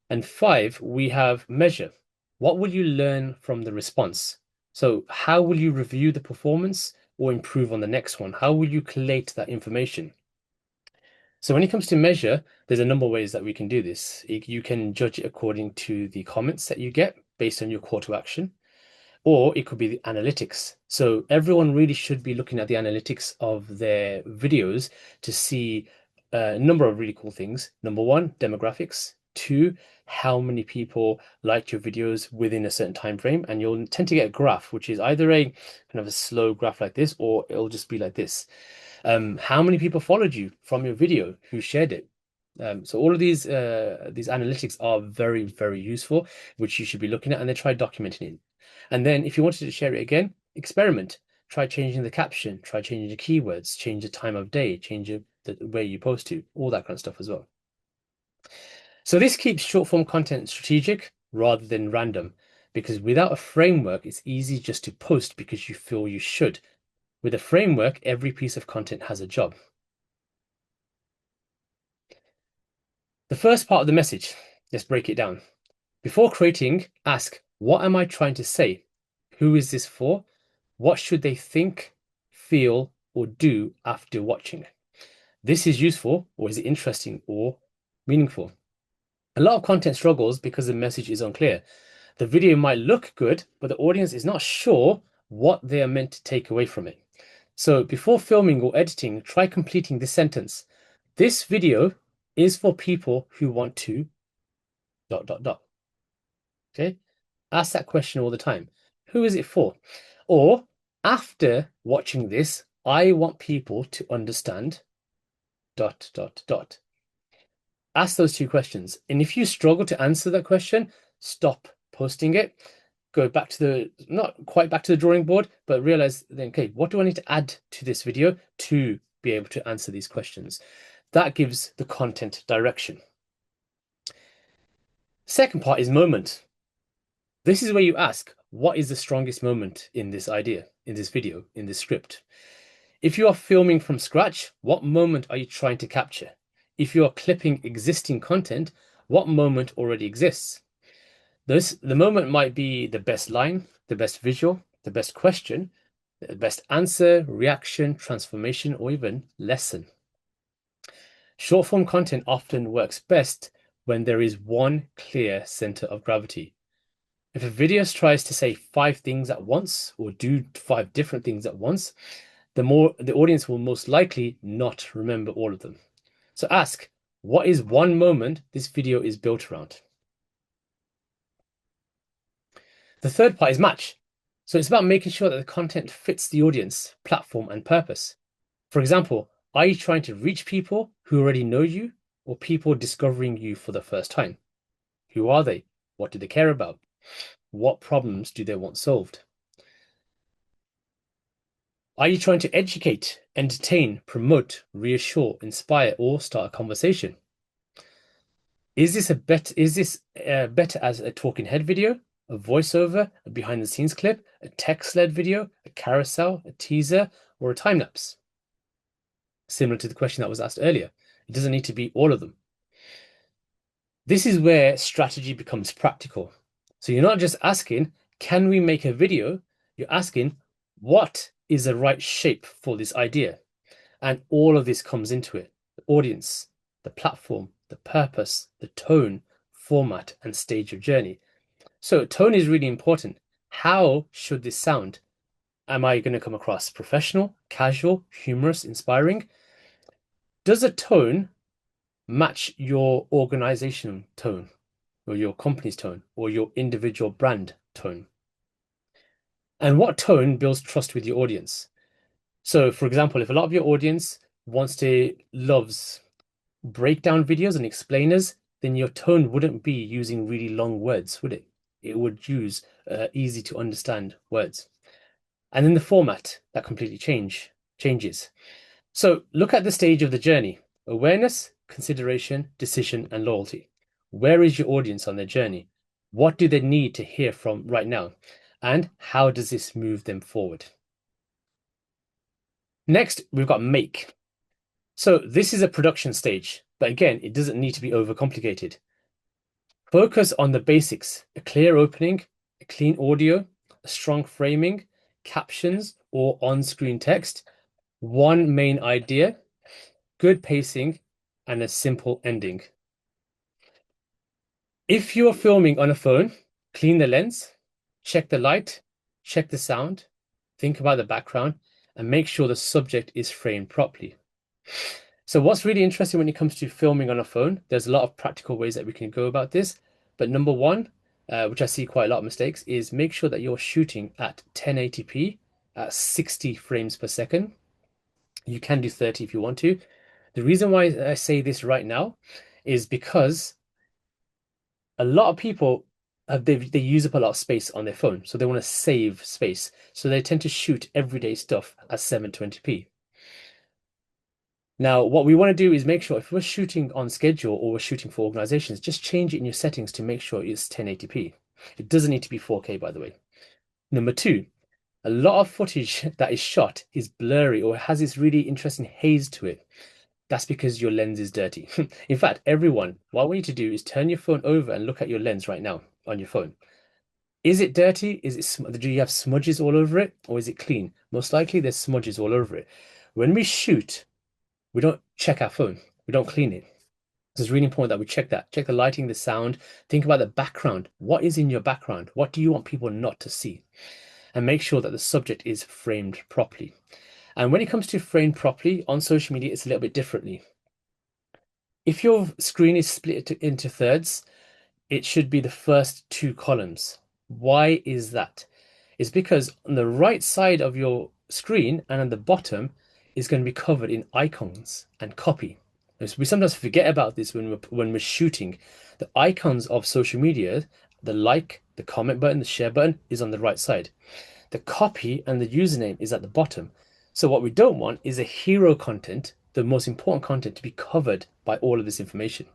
And five, we have measure. What will you learn from the response? So how will you review the performance or improve on the next one? How will you collate that information? So when it comes to measure, there's a number of ways that we can do this. You can judge it according to the comments that you get based on your call to action, or it could be the analytics. So everyone really should be looking at the analytics of their videos to see a number of really cool things. Number one, demographics. Two, how many people liked your videos within a certain time frame. And you'll tend to get a graph, which is either a kind of a slow graph like this, or it'll just be like this. How many people followed you from your video, who shared it? So all of these analytics are very, very useful, which you should be looking at, and then try documenting it. And then if you wanted to share it again, experiment. Try changing the caption, try changing the keywords, change the time of day, change the way you post to, all that kind of stuff as well. So this keeps short form content strategic rather than random, because without a framework, it's easy just to post because you feel you should. With a framework, every piece of content has a job. The first part of the message, let's break it down. Before creating, ask, what am I trying to say? Who is this for? What should they think, feel, or do after watching? This is useful, or is it interesting or meaningful? A lot of content struggles because the message is unclear. The video might look good, but the audience is not sure what they are meant to take away from it. So before filming or editing, try completing this sentence. This video is for people who want to ... Okay? Ask that question all the time. Who is it for? Or after watching this, I want people to understand ... Ask those two questions. And if you struggle to answer that question, stop posting it. Go back to not quite back to the drawing board, but realize then, okay, what do I need to add to this video to be able to answer these questions? That gives the content direction. Second part is moment. This is where you ask, what is the strongest moment in this idea, in this video, in this script? If you are filming from scratch, what moment are you trying to capture? If you are clipping existing content, what moment already exists? The moment might be the best line, the best visual, the best question, the best answer, reaction, transformation, or even lesson. Short form content often works best when there is one clear center of gravity. If a video tries to say 5 things at once or do 5 different things at once, the audience will most likely not remember all of them. So ask, what is one moment this video is built around? The third part is match. So it's about making sure that the content fits the audience, platform, and purpose. For example, are you trying to reach people who already know you or people discovering you for the first time? Who are they? What do they care about? What problems do they want solved? Are you trying to educate, entertain, promote, reassure, inspire, or start a conversation? Is this better as a talking head video, a voiceover, a behind the scenes clip, a text-led video, a carousel, a teaser, or a time lapse? Similar to the question that was asked earlier. It doesn't need to be all of them. This is where strategy becomes practical. So you're not just asking, can we make a video? You're asking, what is the right shape for this idea? And all of this comes into it. The audience, the platform, the purpose, the tone, format, and stage of journey. So tone is really important. How should this sound? Am I going to come across professional, casual, humorous, inspiring? Does a tone match your organizational tone or your company's tone or your individual brand tone? And what tone builds trust with your audience? So, for example, if a lot of your audience loves breakdown videos and explainers, then your tone wouldn't be using really long words, would it? It would use easy to understand words. And then the format that completely changes. So look at the stage of the journey: awareness, consideration, decision, and loyalty. Where is your audience on their journey? What do they need to hear from right now? And how does this move them forward? Next, we've got make. So this is a production stage, but again, it doesn't need to be overcomplicated. Focus on the basics: a clear opening, a clean audio, a strong framing, captions or on-screen text, one main idea, good pacing, and a simple ending. If you're filming on a phone, clean the lens, check the light, check the sound, think about the background, and make sure the subject is framed properly. So what's really interesting when it comes to filming on a phone, there's a lot of practical ways that we can go about this. But number one, which I see quite a lot of mistakes, is make sure that you're shooting at 1080p at 60 frames per second. You can do 30 if you want to. The reason why I say this right now is because a lot of people they use up a lot of space on their phone, so they want to save space. So they tend to shoot everyday stuff at 720p. Now, what we want to do is make sure if we're shooting on schedule or we're shooting for organizations, just change it in your settings to make sure it's 1080p. It doesn't need to be 4K, by the way. Number two, a lot of footage that is shot is blurry or has this really interesting haze to it. That's because your lens is dirty. In fact, everyone, what we need to do is turn your phone over and look at your lens right now on your phone. Is it dirty? Do you have smudges all over it, or is it clean? Most likely there's smudges all over it. When we shoot, we don't check our phone. We don't clean it. So it's really important that we check that. Check the lighting, the sound. Think about the background. What is in your background? What do you want people not to see? And make sure that the subject is framed properly. And when it comes to framed properly on social media, it's a little bit differently. If your screen is split into thirds, it should be the first two columns. Why is that? It's because on the right side of your screen and on the bottom is going to be covered in icons and copy. We sometimes forget about this when we're shooting. The icons of social media, the like, the comment button, the share button is on the right side. The copy and the username is at the bottom. So what we don't want is a hero content, the most important content, to be covered by all of this information.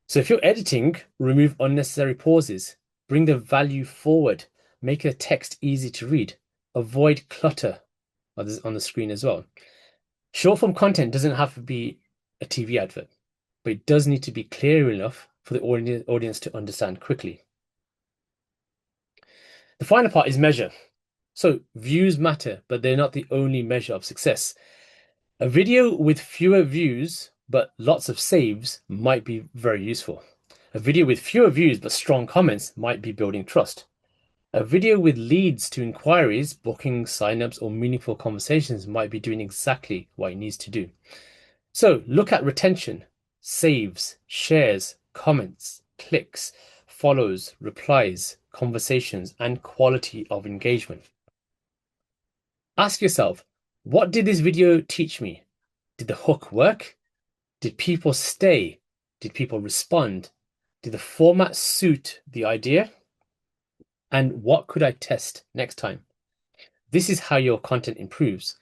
So if you're editing, remove unnecessary pauses, bring the value forward, make the text easy to read, avoid clutter on the screen as well. Short form content doesn't have to be a TV advert, but it does need to be clear enough for the audience to understand quickly. The final part is measure. So views matter, but they're not the only measure of success. A video with fewer views but lots of saves might be very useful. A video with fewer views but strong comments might be building trust. A video with leads to inquiries, bookings, signups, or meaningful conversations might be doing exactly what it needs to do. So look at retention, saves, shares, comments, clicks, follows, replies, conversations, and quality of engagement. Ask yourself, what did this video teach me? Did the hook work? Did people stay? Did people respond? Did the format suit the idea? And what could I test next time? This is how your content improves.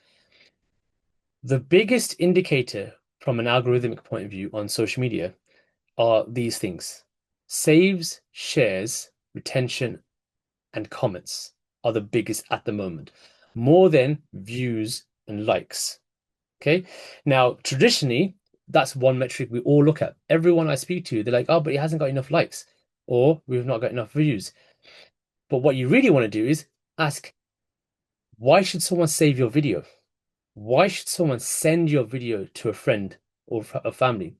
The biggest indicator from an algorithmic point of view on social media are these things: saves, shares, retention, and comments are the biggest at the moment, more than views and likes. Okay. Now, traditionally, that's one metric we all look at. Everyone I speak to, they're like, oh, but it hasn't got enough likes, or we've not got enough views. But what you really want to do is ask, why should someone save your video? Why should someone send your video to a friend or a family?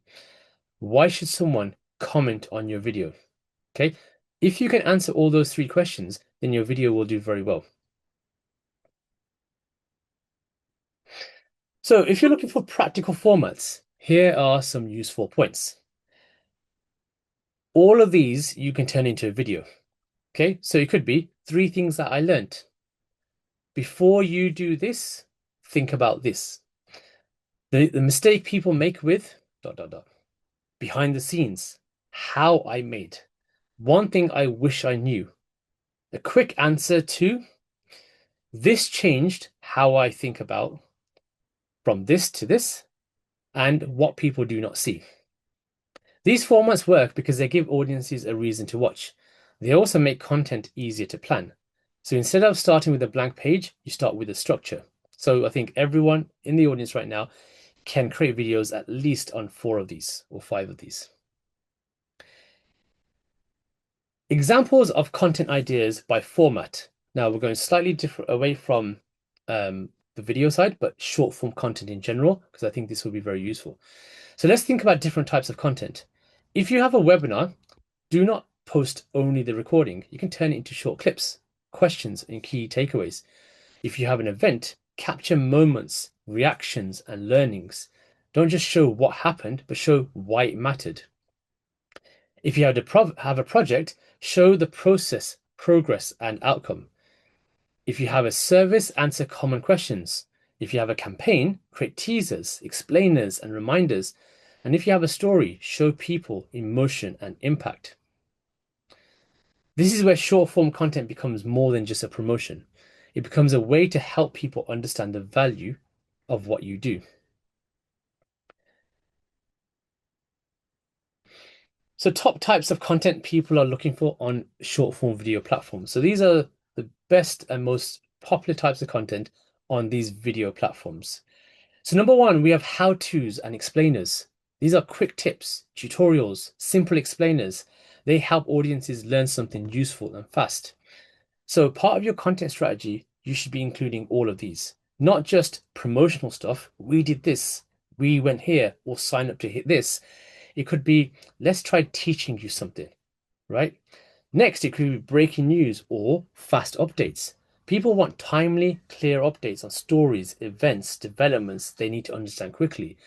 Why should someone comment on your video? Okay. If you can answer all those three questions, then your video will do very well. So if you're looking for practical formats, here are some useful points. All of these you can turn into a video. Okay, so it could be 3 things that I learned. Before you do this, think about this. The mistake people make with dot dot dot. Behind the scenes, how I made. One thing I wish I knew. A quick answer to this changed how I think about from this to this and what people do not see. These formats work because they give audiences a reason to watch. They also make content easier to plan. So instead of starting with a blank page, you start with a structure. So I think everyone in the audience right now can create videos at least on 4 of these or 5 of these. Examples of content ideas by format. Now we're going slightly different away from the video side, but short form content in general, because I think this will be very useful. So let's think about different types of content. If you have a webinar, do not post only the recording. You can turn it into short clips, questions, and key takeaways. If you have an event, capture moments, reactions, and learnings. Don't just show what happened, but show why it mattered. If you have a project, show the process, progress, and outcome. If you have a service, answer common questions. If you have a campaign, create teasers, explainers, and reminders. And if you have a story, show people emotion and impact. This is where short form content becomes more than just a promotion. It becomes a way to help people understand the value of what you do. So top types of content people are looking for on short form video platforms. So these are the best and most popular types of content on these video platforms. So number 1, we have how-tos and explainers. These are quick tips, tutorials, simple explainers. They help audiences learn something useful and fast. So part of your content strategy, you should be including all of these, not just promotional stuff. We did this, we went here, or sign up to hit this. It could be, let's try teaching you something, right? Next, it could be breaking news or fast updates. People want timely, clear updates on stories, events, developments they need to understand quickly.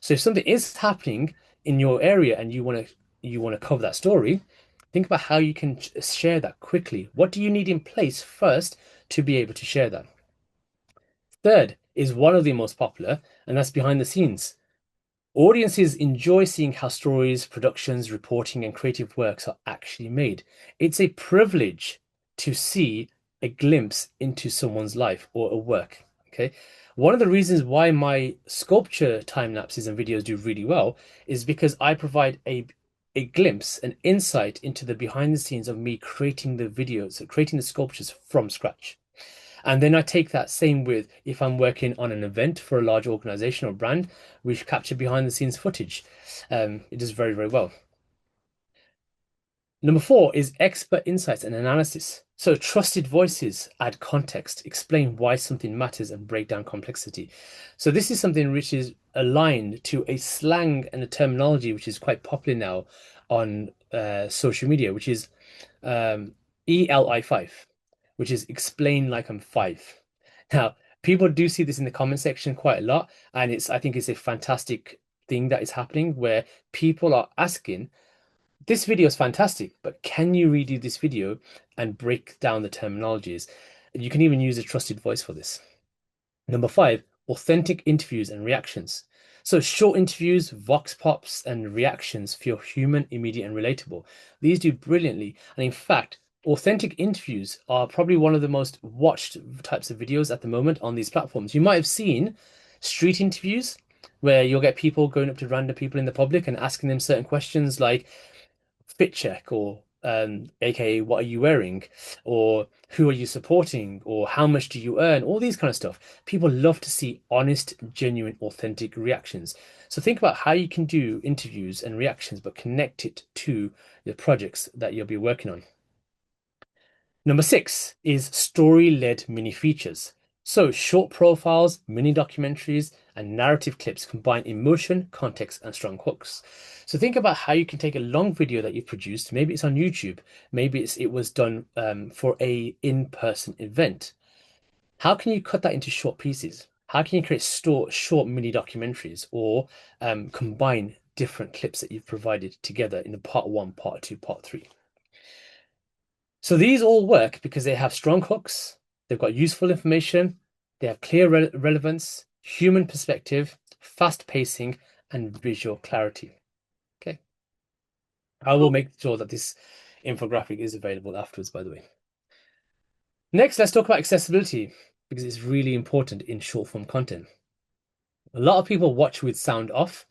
So if something is happening in your area and you want to cover that story, think about how you can share that quickly. What do you need in place first to be able to share that? Third is one of the most popular, and that's behind the scenes. Audiences enjoy seeing how stories, productions, reporting, and creative works are actually made. It's a privilege to see a glimpse into someone's life or a work. Okay. One of the reasons why my sculpture time lapses and videos do really well is because I provide a glimpse, an insight into the behind the scenes of me creating the videos, creating the sculptures from scratch. And then I take that same with if I'm working on an event for a large organization or brand, we capture behind the scenes footage. It does very, very well. Number 4 is expert insights and analysis. So trusted voices add context, explain why something matters, and break down complexity. So this is something which is aligned to a slang and a terminology which is quite popular now on social media, which is ELI5, which is explain like I'm 5. Now, people do see this in the comment section quite a lot, and I think it's a fantastic thing that is happening where people are asking, this video is fantastic, but can you redo this video and break down the terminologies? You can even use a trusted voice for this. Number 5, authentic interviews and reactions. So short interviews, vox pops, and reactions feel human, immediate, and relatable. These do brilliantly. And in fact, authentic interviews are probably one of the most watched types of videos at the moment on these platforms. You might have seen street interviews where you'll get people going up to random people in the public and asking them certain questions like fit check or aka what are you wearing, or who are you supporting, or how much do you earn, all these kind of stuff. People love to see honest, genuine, authentic reactions. So think about how you can do interviews and reactions but connect it to the projects that you'll be working on. Number 6 is story-led mini features. So short profiles, mini documentaries, and narrative clips combine emotion, context, and strong hooks. So think about how you can take a long video that you've produced. Maybe it's on YouTube. Maybe it was done for a in-person event. How can you cut that into short pieces? How can you create short mini documentaries or combine different clips that you've provided together in a part 1, part 2, part 3? So these all work because they have strong hooks, they've got useful information, they have clear relevance, human perspective, fast pacing, and visual clarity. Okay. I will make sure that this infographic is available afterwards, by the way. Next, let's talk about accessibility because it's really important in short form content. A lot of people watch with sound off.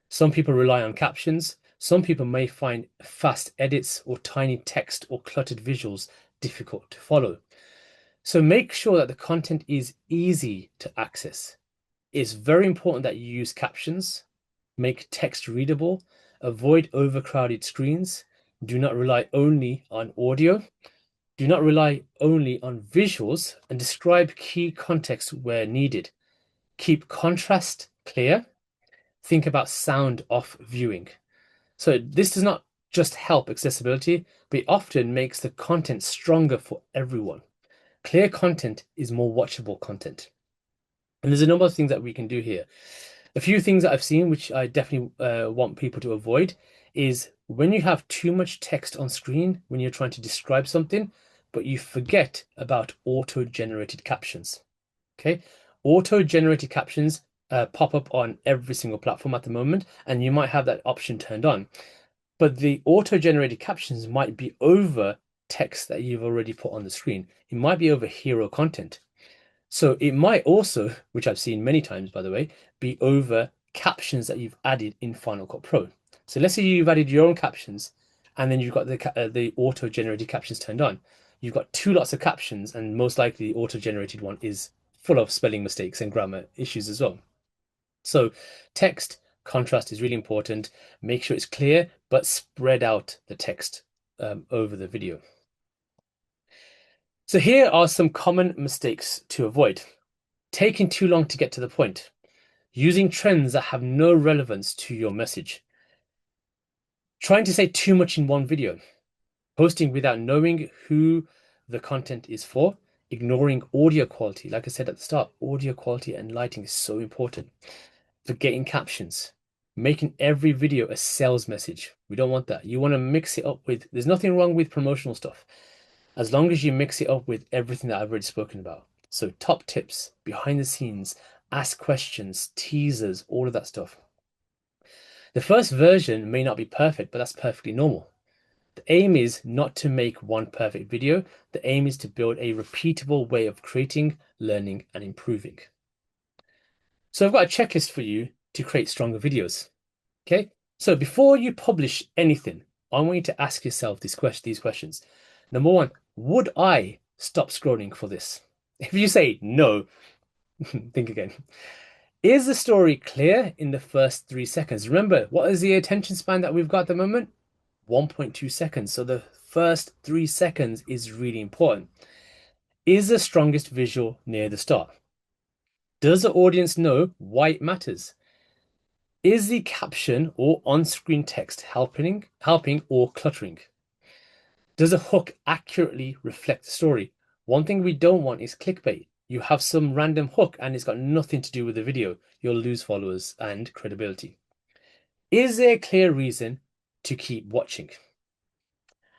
Some people rely on captions. Some people may find fast edits or tiny text or cluttered visuals difficult to follow. So make sure that the content is easy to access. It's very important that you use captions, make text readable, avoid overcrowded screens, do not rely only on audio, do not rely only on visuals, and describe key context where needed. Keep contrast clear. Think about sound off viewing. So this does not just help accessibility, but it often makes the content stronger for everyone. Clear content is more watchable content. And there's a number of things that we can do here. A few things that I've seen, which I definitely want people to avoid, is when you have too much text on screen, when you're trying to describe something, but you forget about auto-generated captions. Okay, auto-generated captions pop up on every single platform at the moment, and you might have that option turned on. But the auto-generated captions might be over text that you've already put on the screen. It might be over hero content. So it might also, which I've seen many times, by the way, be over captions that you've added in Final Cut Pro. So let's say you've added your own captions and then you've got the auto-generated captions turned on. You've got two lots of captions, and most likely the auto-generated one is full of spelling mistakes and grammar issues as well. So text contrast is really important. Make sure it's clear, but spread out the text over the video. So here are some common mistakes to avoid. Taking too long to get to the point. Using trends that have no relevance to your message. Trying to say too much in one video. Posting without knowing who the content is for. Ignoring audio quality. Like I said at the start, audio quality and lighting is so important. Forgetting captions. Making every video a sales message. We don't want that. You want to mix it up with, there's nothing wrong with promotional stuff, as long as you mix it up with everything that I've already spoken about. So top tips, behind the scenes, ask questions, teasers, all of that stuff. The first version may not be perfect, but that's perfectly normal. The aim is not to make one perfect video. The aim is to build a repeatable way of creating, learning, and improving. So I've got a checklist for you to create stronger videos. Okay, so before you publish anything, I want you to ask yourself these questions. Number one, would I stop scrolling for this? If you say no, think again. Is the story clear in the first 3 seconds? Remember, what is the attention span that we've got at the moment? 1.2 seconds. So the first 3 seconds is really important. Is the strongest visual near the start? Does the audience know why it matters? Is the caption or on-screen text helping or cluttering? Does the hook accurately reflect the story? One thing we don't want is clickbait. You have some random hook and it's got nothing to do with the video. You'll lose followers and credibility. Is there a clear reason to keep watching?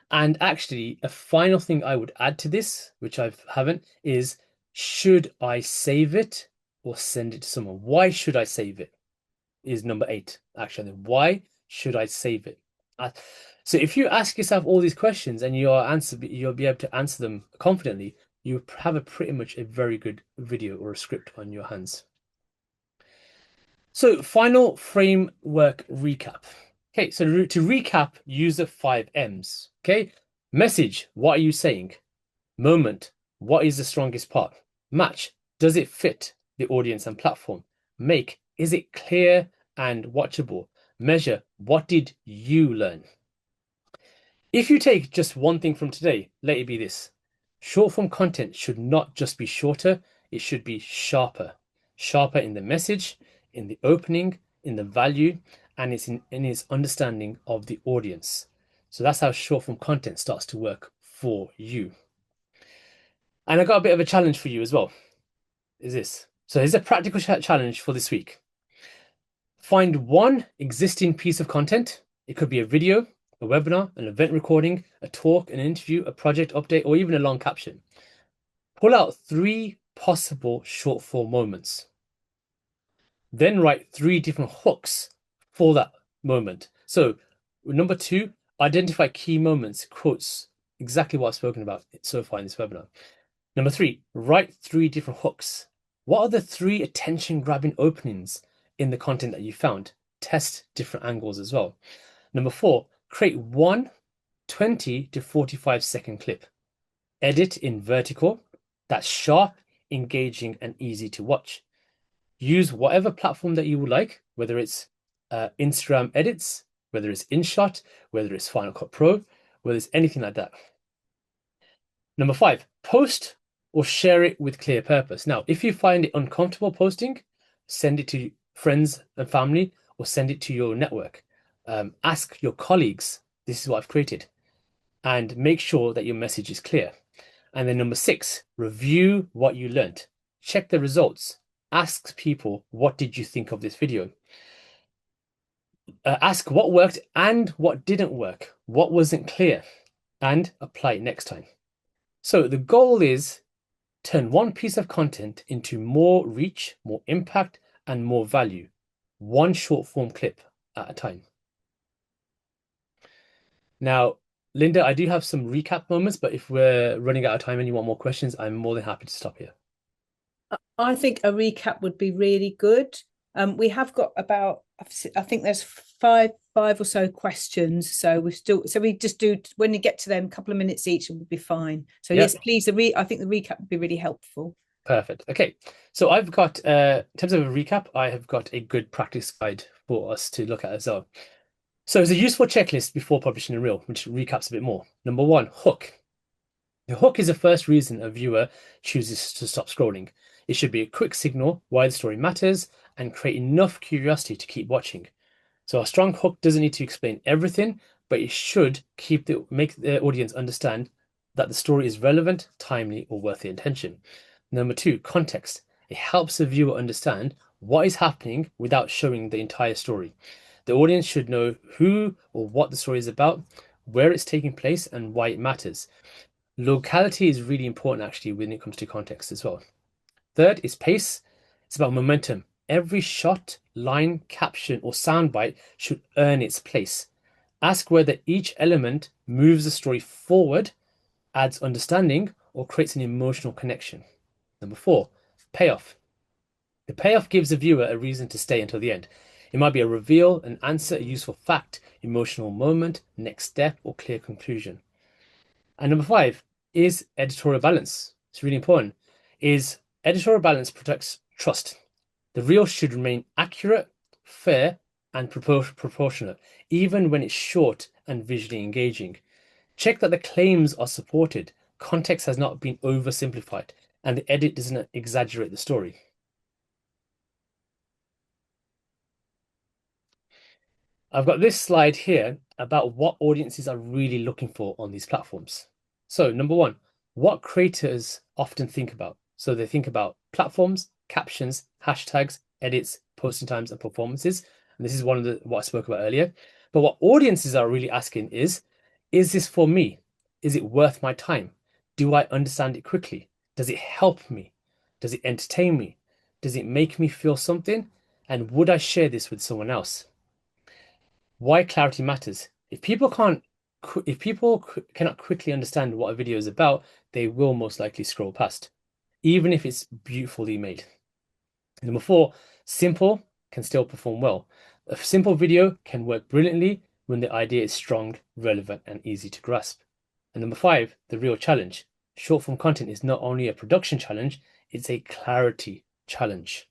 And actually, a final thing I would add to this, which I haven't, is should I save it or send it to someone? Why should I save it? Is number 8. Actually, why should I save it? So if you ask yourself all these questions and you'll be able to answer them confidently, you have a pretty much a very good video or a script on your hands. So final framework recap. Okay, so to recap, use the 5 M's. Okay, message, what are you saying? Moment, what is the strongest part? Match, does it fit the audience and platform? Make, is it clear and watchable? Measure, what did you learn? If you take just one thing from today, let it be this. Short form content should not just be shorter, it should be sharper. Sharper in the message, in the opening, in the value, and it's in its understanding of the audience. So that's how short form content starts to work for you. And I got a bit of a challenge for you as well. Is this. So here's a practical challenge for this week. Find one existing piece of content. It could be a video, a webinar, an event recording, a talk, an interview, a project update, or even a long caption. Pull out 3 possible short form moments. Then write 3 different hooks for that moment. So number 2, identify key moments, quotes, exactly what I've spoken about so far in this webinar. Number 3, write 3 different hooks. What are the 3 attention-grabbing openings in the content that you found? Test different angles as well. Number 4, create one 20 to 45-second clip. Edit in vertical, that's sharp, engaging, and easy to watch. Use whatever platform that you would like, whether it's Instagram edits, whether it's InShot, whether it's Final Cut Pro, whether it's anything like that. Number 5, post or share it with clear purpose. Now, if you find it uncomfortable posting, send it to friends and family or send it to your network. Ask your colleagues, this is what I've created, and make sure that your message is clear. And then number 6, review what you learned. Check the results. Ask people, what did you think of this video? Ask what worked and what didn't work, what wasn't clear, and apply it next time. So the goal is turn one piece of content into more reach, more impact, and more value. One short form clip at a time. Now, Linda, I do have some recap moments, but if we're running out of time and you want more questions, I'm more than happy to stop here. I think a recap would be really good. We have got about, I think there's five or so questions. So we just do, when you get to them, a couple of minutes each, and we'll be fine. So yes, please, I think the recap would be really helpful. Perfect. Okay. So I've got, in terms of a recap, I have got a good practice guide for us to look at as well. So it's a useful checklist before publishing a reel, which recaps a bit more. Number 1, hook. The hook is the first reason a viewer chooses to stop scrolling. It should be a quick signal why the story matters and create enough curiosity to keep watching. So a strong hook doesn't need to explain everything, but it should make the audience understand that the story is relevant, timely, or worth the attention. Number 2, context. It helps the viewer understand what is happening without showing the entire story. The audience should know who or what the story is about, where it's taking place, and why it matters. Locality is really important actually when it comes to context as well. Third is pace. It's about momentum. Every shot, line, caption, or soundbite should earn its place. Ask whether each element moves the story forward, adds understanding, or creates an emotional connection. Number 4, payoff. The payoff gives the viewer a reason to stay until the end. It might be a reveal, an answer, a useful fact, emotional moment, next step, or clear conclusion. And number 5 is editorial balance. It's really important. Editorial balance protects trust. The reel should remain accurate, fair, and proportionate, even when it's short and visually engaging. Check that the claims are supported, context has not been oversimplified, and the edit doesn't exaggerate the story. I've got this slide here about what audiences are really looking for on these platforms. So number 1, what creators often think about. So they think about platforms, captions, hashtags, edits, posting times, and performances. And this is one of what I spoke about earlier. But what audiences are really asking is this for me? Is it worth my time? Do I understand it quickly? Does it help me? Does it entertain me? Does it make me feel something? And would I share this with someone else? Why clarity matters. If people cannot quickly understand what a video is about, they will most likely scroll past, even if it's beautifully made. Number 4, simple can still perform well. A simple video can work brilliantly when the idea is strong, relevant, and easy to grasp. And number 5, the real challenge. Short form content is not only a production challenge, it's a clarity challenge.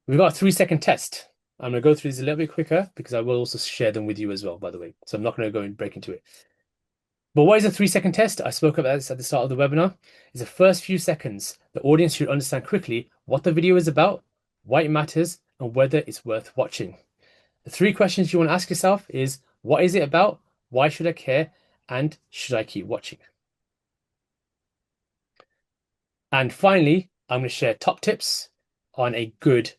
We've got a 3-second test. I'm going to go through these a little bit quicker because I will also share them with you as well, by the way. So I'm not going to go and break into it. But what is a 3-second test? I spoke about this at the start of the webinar. Is the first few seconds, the audience should understand quickly what the video is about, why it matters, and whether it's worth watching. The 3 questions you want to ask yourself is, what is it about? Why should I care? And should I keep watching? And finally, I'm going to share top tips on a good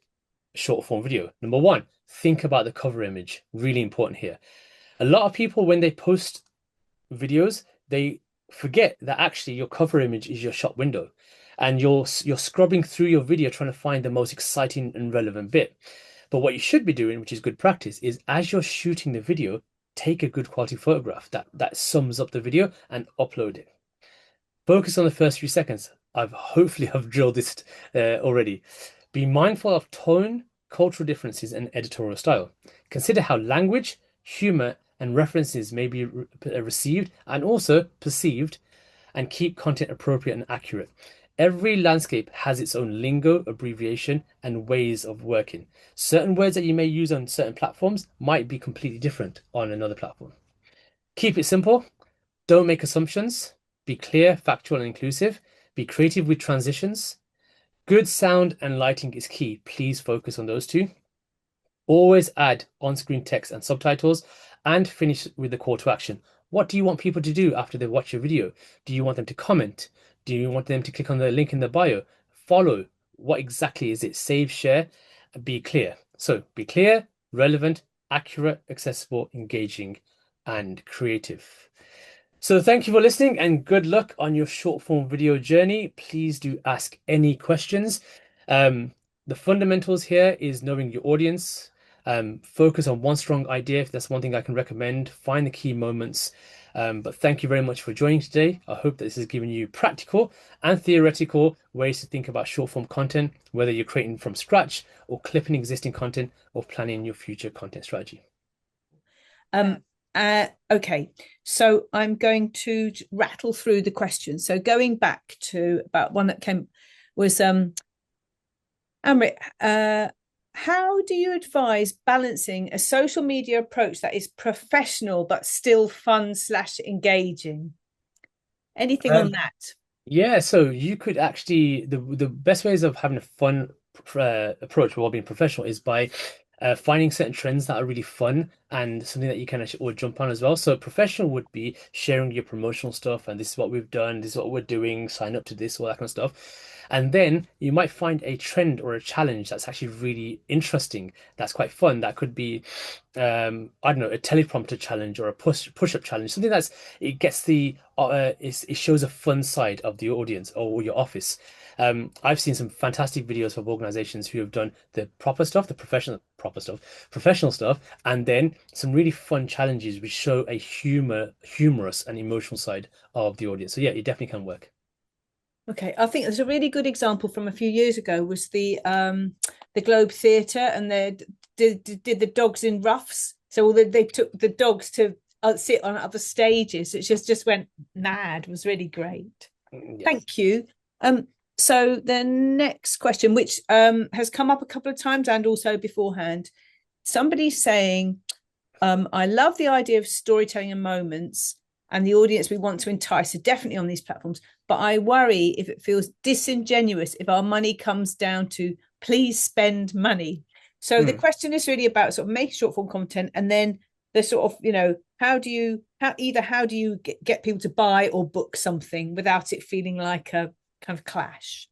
short form video. Number 1, think about the cover image. Really important here. A lot of people, when they post videos, they forget that actually your cover image is your shop window, and you're scrubbing through your video trying to find the most exciting and relevant bit. But what you should be doing, which is good practice, is as you're shooting the video, take a good quality photograph that sums up the video and upload it. Focus on the first few seconds. I've hopefully have drilled this already. Be mindful of tone, cultural differences, and editorial style. Consider how language, humor, and references may be received and also perceived, and keep content appropriate and accurate. Every landscape has its own lingo, abbreviation, and ways of working. Certain words that you may use on certain platforms might be completely different on another platform. Keep it simple. Don't make assumptions. Be clear, factual, and inclusive. Be creative with transitions. Good sound and lighting is key. Please focus on those two. Always add on-screen text and subtitles, and finish with the call to action. What do you want people to do after they watch your video? Do you want them to comment? Do you want them to click on the link in the bio? Follow? What exactly is it? Save, share, be clear. So be clear, relevant, accurate, accessible, engaging, and creative. So thank you for listening and good luck on your short form video journey. Please do ask any questions. Um, the fundamentals here is knowing your audience. Focus on one strong idea. If that's one thing I can recommend. Find the key moments. But thank you very much for joining today. I hope that this has given you practical and theoretical ways to think about short form content, whether you're creating from scratch or clipping existing content or planning your future content strategy. Okay, so I'm going to rattle through the questions. So going back to about one that came was Amrit, how do you advise balancing a social media approach that is professional but still fun / engaging? Anything on that? Yeah, so you could actually the best ways of having a fun approach while being professional is by finding certain trends that are really fun and something that you can actually all jump on as well. So professional would be sharing your promotional stuff and this is what we've done, this is what we're doing, sign up to this, all that kind of stuff. And then you might find a trend or a challenge that's actually really interesting, that's quite fun. That could be I don't know, a teleprompter challenge or a push-up challenge, something that's it gets the it shows a fun side of the audience or your office. I've seen some fantastic videos of organizations who have done the proper stuff, the professional stuff, and then some really fun challenges which show a humorous and emotional side of the audience. So yeah, it definitely can work. Okay, I think there's a really good example from a few years ago was the Globe Theatre, and they did the dogs in ruffs. So they took the dogs to sit on other stages. It just went mad. It was really great. Yeah. Thank you. So the next question, which has come up a couple of times and also beforehand, somebody's saying, I love the idea of storytelling and moments and the audience we want to entice are definitely on these platforms. But I worry if it feels disingenuous if our money comes down to please spend money. So the question is really about sort of making short form content, and then the sort of, how do you get people to buy or book something without it feeling like a kind of clash?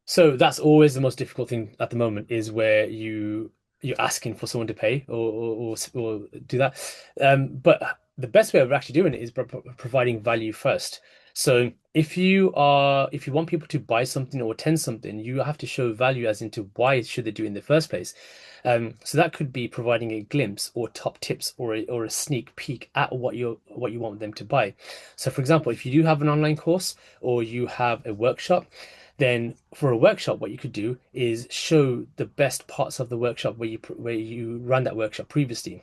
So that's always the most difficult thing at the moment is where you're asking for someone to pay or do that. But the best way of actually doing it is providing value first. So if you want people to buy something or attend something, you have to show value as into why should they do it in the first place. So that could be providing a glimpse or top tips or a sneak peek at what you want them to buy. So for example, if you do have an online course or you have a workshop, then for a workshop, what you could do is show the best parts of the workshop where you ran that workshop previously.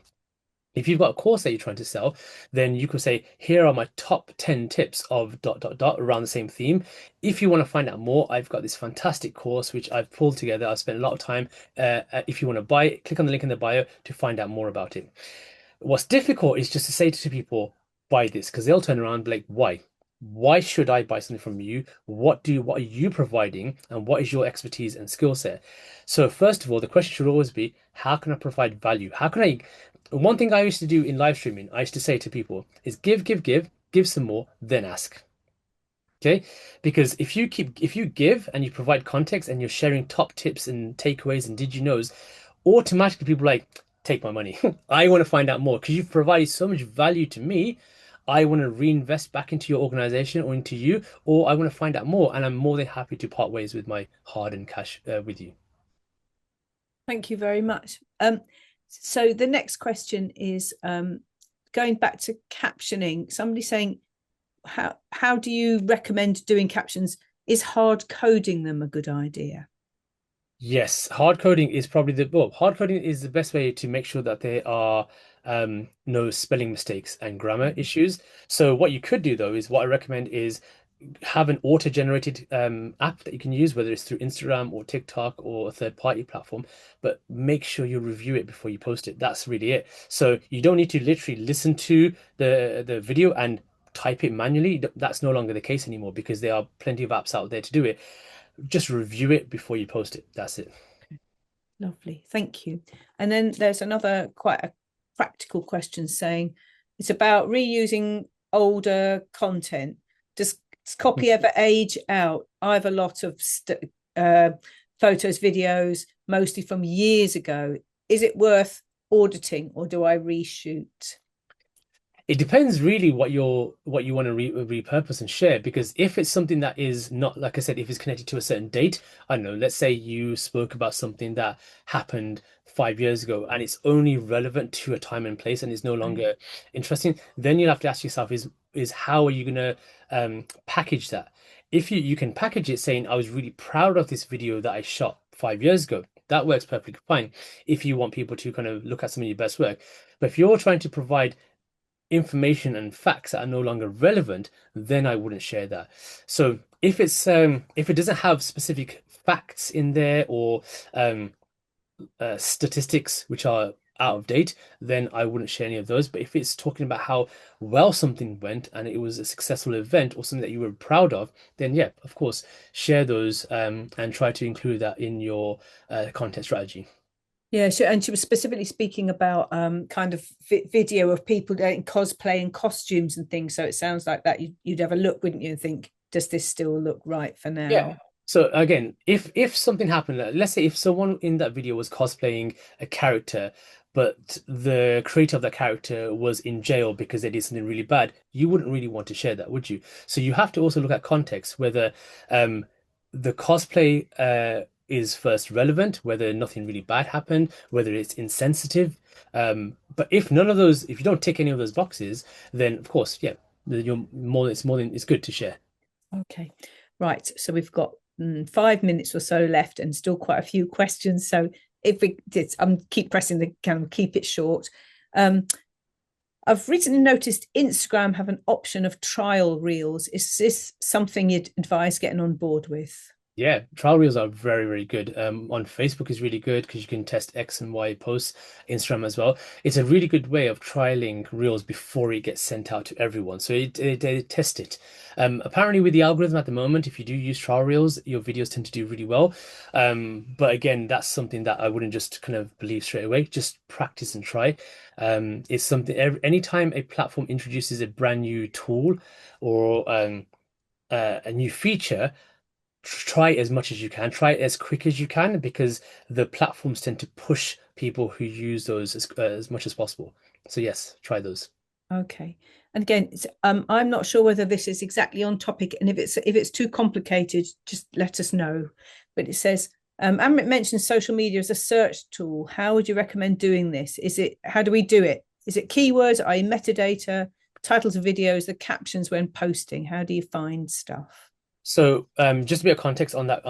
If you've got a course that you're trying to sell, then you could say, here are my top 10 tips of dot dot dot around the same theme. If you want to find out more, I've got this fantastic course which I've pulled together. I've spent a lot of time. If you want to buy it, click on the link in the bio to find out more about it. What's difficult is just to say to people, buy this, because they'll turn around and be like, why? Why should I buy something from you? What are you providing? And what is your expertise and skill set? So first of all, the question should always be, how can I provide value? One thing I used to do in live streaming, I used to say to people is give some more, then ask. Okay, because if you give and you provide context and you're sharing top tips and takeaways and did you knows, automatically people are like, take my money. I want to find out more because you've provided so much value to me. I want to reinvest back into your organization or into you, or I want to find out more, and I'm more than happy to part ways with my hard-earned cash with you. Thank you very much. So the next question is going back to captioning. Somebody saying, how do you recommend doing captions? Is hard coding them a good idea? Yes, hard coding is probably hard coding is the best way to make sure that there are no spelling mistakes and grammar issues. So what you could do though is what I recommend is have an auto-generated app that you can use, whether it's through Instagram or TikTok or a third-party platform, but make sure you review it before you post it. That's really it. So you don't need to literally listen to the video and type it manually. That's no longer the case anymore because there are plenty of apps out there to do it. Just review it before you post it. That's it. Lovely, thank you. And then there's another quite a practical question saying it's about reusing older content. Does copy ever age out? I have a lot of photos, videos, mostly from years ago. Is it worth auditing or do I reshoot? It depends really what you want to repurpose and share, because if it's something that is not, like I said, if it's connected to a certain date, I don't know, let's say you spoke about something that happened 5 years ago and it's only relevant to a time and place and is no longer interesting, then you'll have to ask yourself is how are you gonna package that? If you can package it saying I was really proud of this video that I shot 5 years ago, that works perfectly fine if you want people to kind of look at some of your best work. But if you're trying to provide information and facts that are no longer relevant, then I wouldn't share that. So if it doesn't have specific facts in there or statistics which are out of date, then I wouldn't share any of those. But if it's talking about how well something went and it was a successful event or something that you were proud of, then yeah, of course, share those and try to include that in your content strategy. Yeah, and she was specifically speaking about kind of video of people doing cosplay and costumes and things. So it sounds like that you'd have a look, wouldn't you, and think, does this still look right for Yeah. now? So again, if something happened, let's say if someone in that video was cosplaying a character, but the creator of that character was in jail because they did something really bad, you wouldn't really want to share that, would you? So you have to also look at context, whether um, the cosplay is first relevant, whether nothing really bad happened, whether it's insensitive. But if none of those, if you don't tick any of those boxes, then of course, yeah, it's more than it's good to share. Okay, right. So we've got 5 minutes or so left, and still quite a few questions. So if we did, keep pressing the can keep it short. I've recently noticed Instagram have an option of trial reels. Is this something you'd advise getting on board with? Yeah, trial reels are very, very good. On Facebook is really good because you can test X and Y posts, Instagram as well. It's a really good way of trialing reels before it gets sent out to everyone. So they test it. Apparently with the algorithm at the moment, if you do use trial reels, your videos tend to do really well. But again, that's something that I wouldn't just kind of believe straight away. Just practice and try. It's something anytime a platform introduces a brand new tool or a new feature, try it as much as you can, try it as quick as you can, because the platforms tend to push people who use those as much as possible. So yes, try those. Okay. And again, I'm not sure whether this is exactly on topic, and if it's too complicated, just let us know. But it says, Amrit mentioned social media as a search tool. How would you recommend doing this? How do we do it? Is it keywords, i.e. metadata, titles of videos, the captions when posting? How do you find stuff? So just a bit of context on that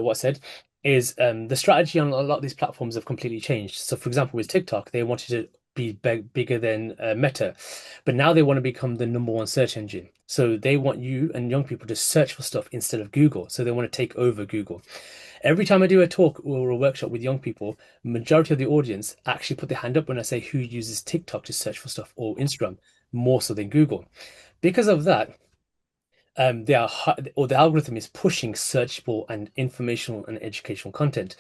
what I said is the strategy on a lot of these platforms have completely changed. So for example, with TikTok, they wanted to be bigger than Meta, but now they want to become the number one search engine. So they want you and young people to search for stuff instead of Google. So they want to take over Google. Every time I do a talk or a workshop with young people, majority of the audience actually put their hand up when I say who uses TikTok to search for stuff or Instagram more so than Google. Because of that, they are or the algorithm is pushing searchable and informational and educational content.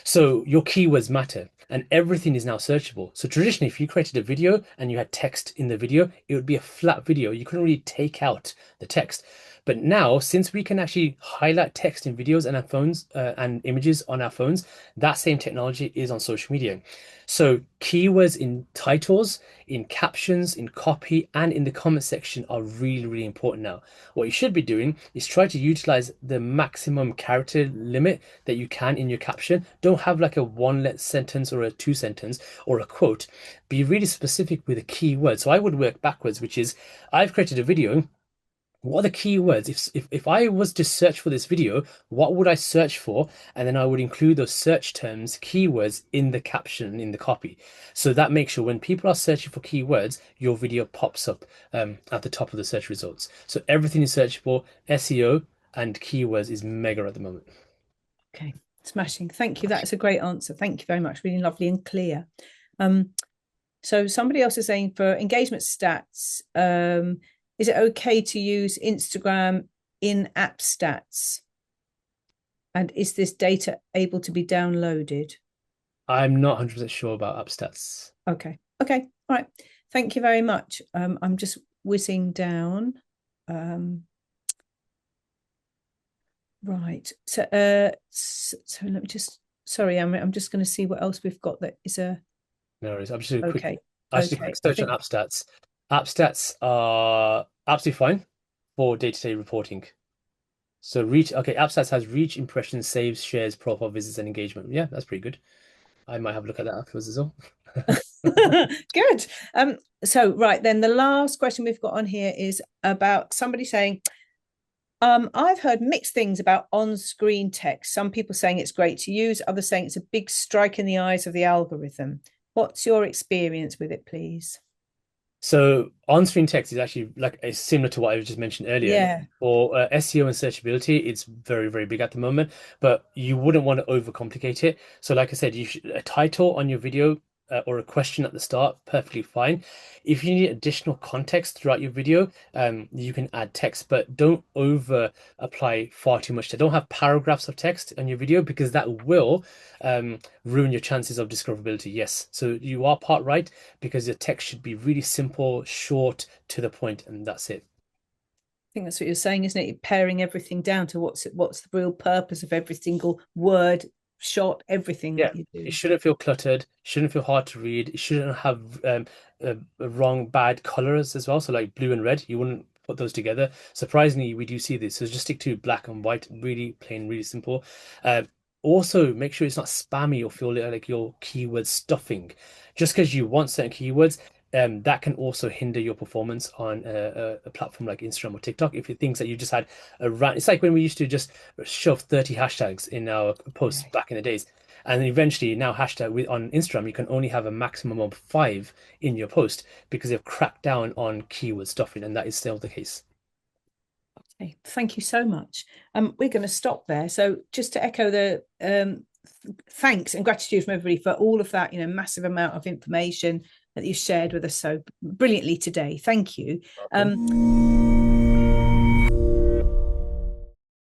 So your keywords matter and everything is now searchable. So traditionally, if you created a video and you had text in the video, it would be a flat video. You couldn't really take out the text. But now, since we can actually highlight text in videos and our phones and images on our phones, that same technology is on social media. So keywords in titles, in captions, in copy, and in the comment section are really, really important now. What you should be doing is try to utilize the maximum character limit that you can in your caption. Don't have like a one sentence or a two sentence or a quote. Be really specific with a keyword. So I would work backwards, which is I've created a video. What are the keywords? If I was to search for this video, what would I search for? And then I would include those search terms, keywords in the caption, in the copy. So that makes sure when people are searching for keywords, your video pops up at the top of the search results. So everything is searchable. SEO and keywords is mega at the moment. Okay, smashing. Thank you. That's a great answer. Thank you very much. Really lovely and clear. So somebody else is saying for engagement stats, is it okay to use Instagram in app stats? And is this data able to be downloaded? I'm not 100% sure about app stats. Okay. Okay. All right. Thank you very much. I'm just whizzing down. Right. So let me just, sorry, I'm just going to see what else we've got that is a. No worries. I'm just doing a quick, Okay. I just do a quick search on app stats. App stats are absolutely fine for day-to-day reporting. So reach, okay, app stats has reach, impressions, saves, shares, profile visits, and engagement. Yeah, that's pretty good. I might have a look at that afterwards as well. Good. So right then, the last question we've got on here is about somebody saying, I've heard mixed things about on-screen text. Some people saying it's great to use, others saying it's a big strike in the eyes of the algorithm. What's your experience with it, please? So on-screen text is actually like it's similar to what I just mentioned earlier. Yeah. For SEO and searchability, it's very, very big at the moment, but you wouldn't want to overcomplicate it. So like I said, you should a title on your video or a question at the start, perfectly fine. If you need additional context throughout your video, you can add text, but don't over apply far too much. Don't have paragraphs of text on your video because that will ruin your chances of discoverability. Yes, so you are part right because the text should be really simple, short, to the point, and that's it. I think that's what you're saying, isn't it? Paring everything down to what's the real purpose of every single word, shot, everything Yeah, that you do. it shouldn't feel cluttered, shouldn't feel hard to read. It shouldn't have wrong, bad colors as well. So like blue and red, you wouldn't put those together. Surprisingly, we do see this. So just stick to black and white, really plain, really simple. Uh, Also, make sure it's not spammy or feel like your keyword stuffing. Just because you want certain keywords, that can also hinder your performance on a platform like Instagram or TikTok. If it thinks that you just had a rant, it's like when we used to just shove 30 hashtags in our posts back in the days. And then eventually now on Instagram, you can only have a maximum of 5 in your post because they've cracked down on keyword stuffing, and that is still the case. Okay, thank you so much. We're going to stop there. So just to echo the thanks and gratitude from everybody for all of that, massive amount of information that you shared with us so brilliantly today. Thank you.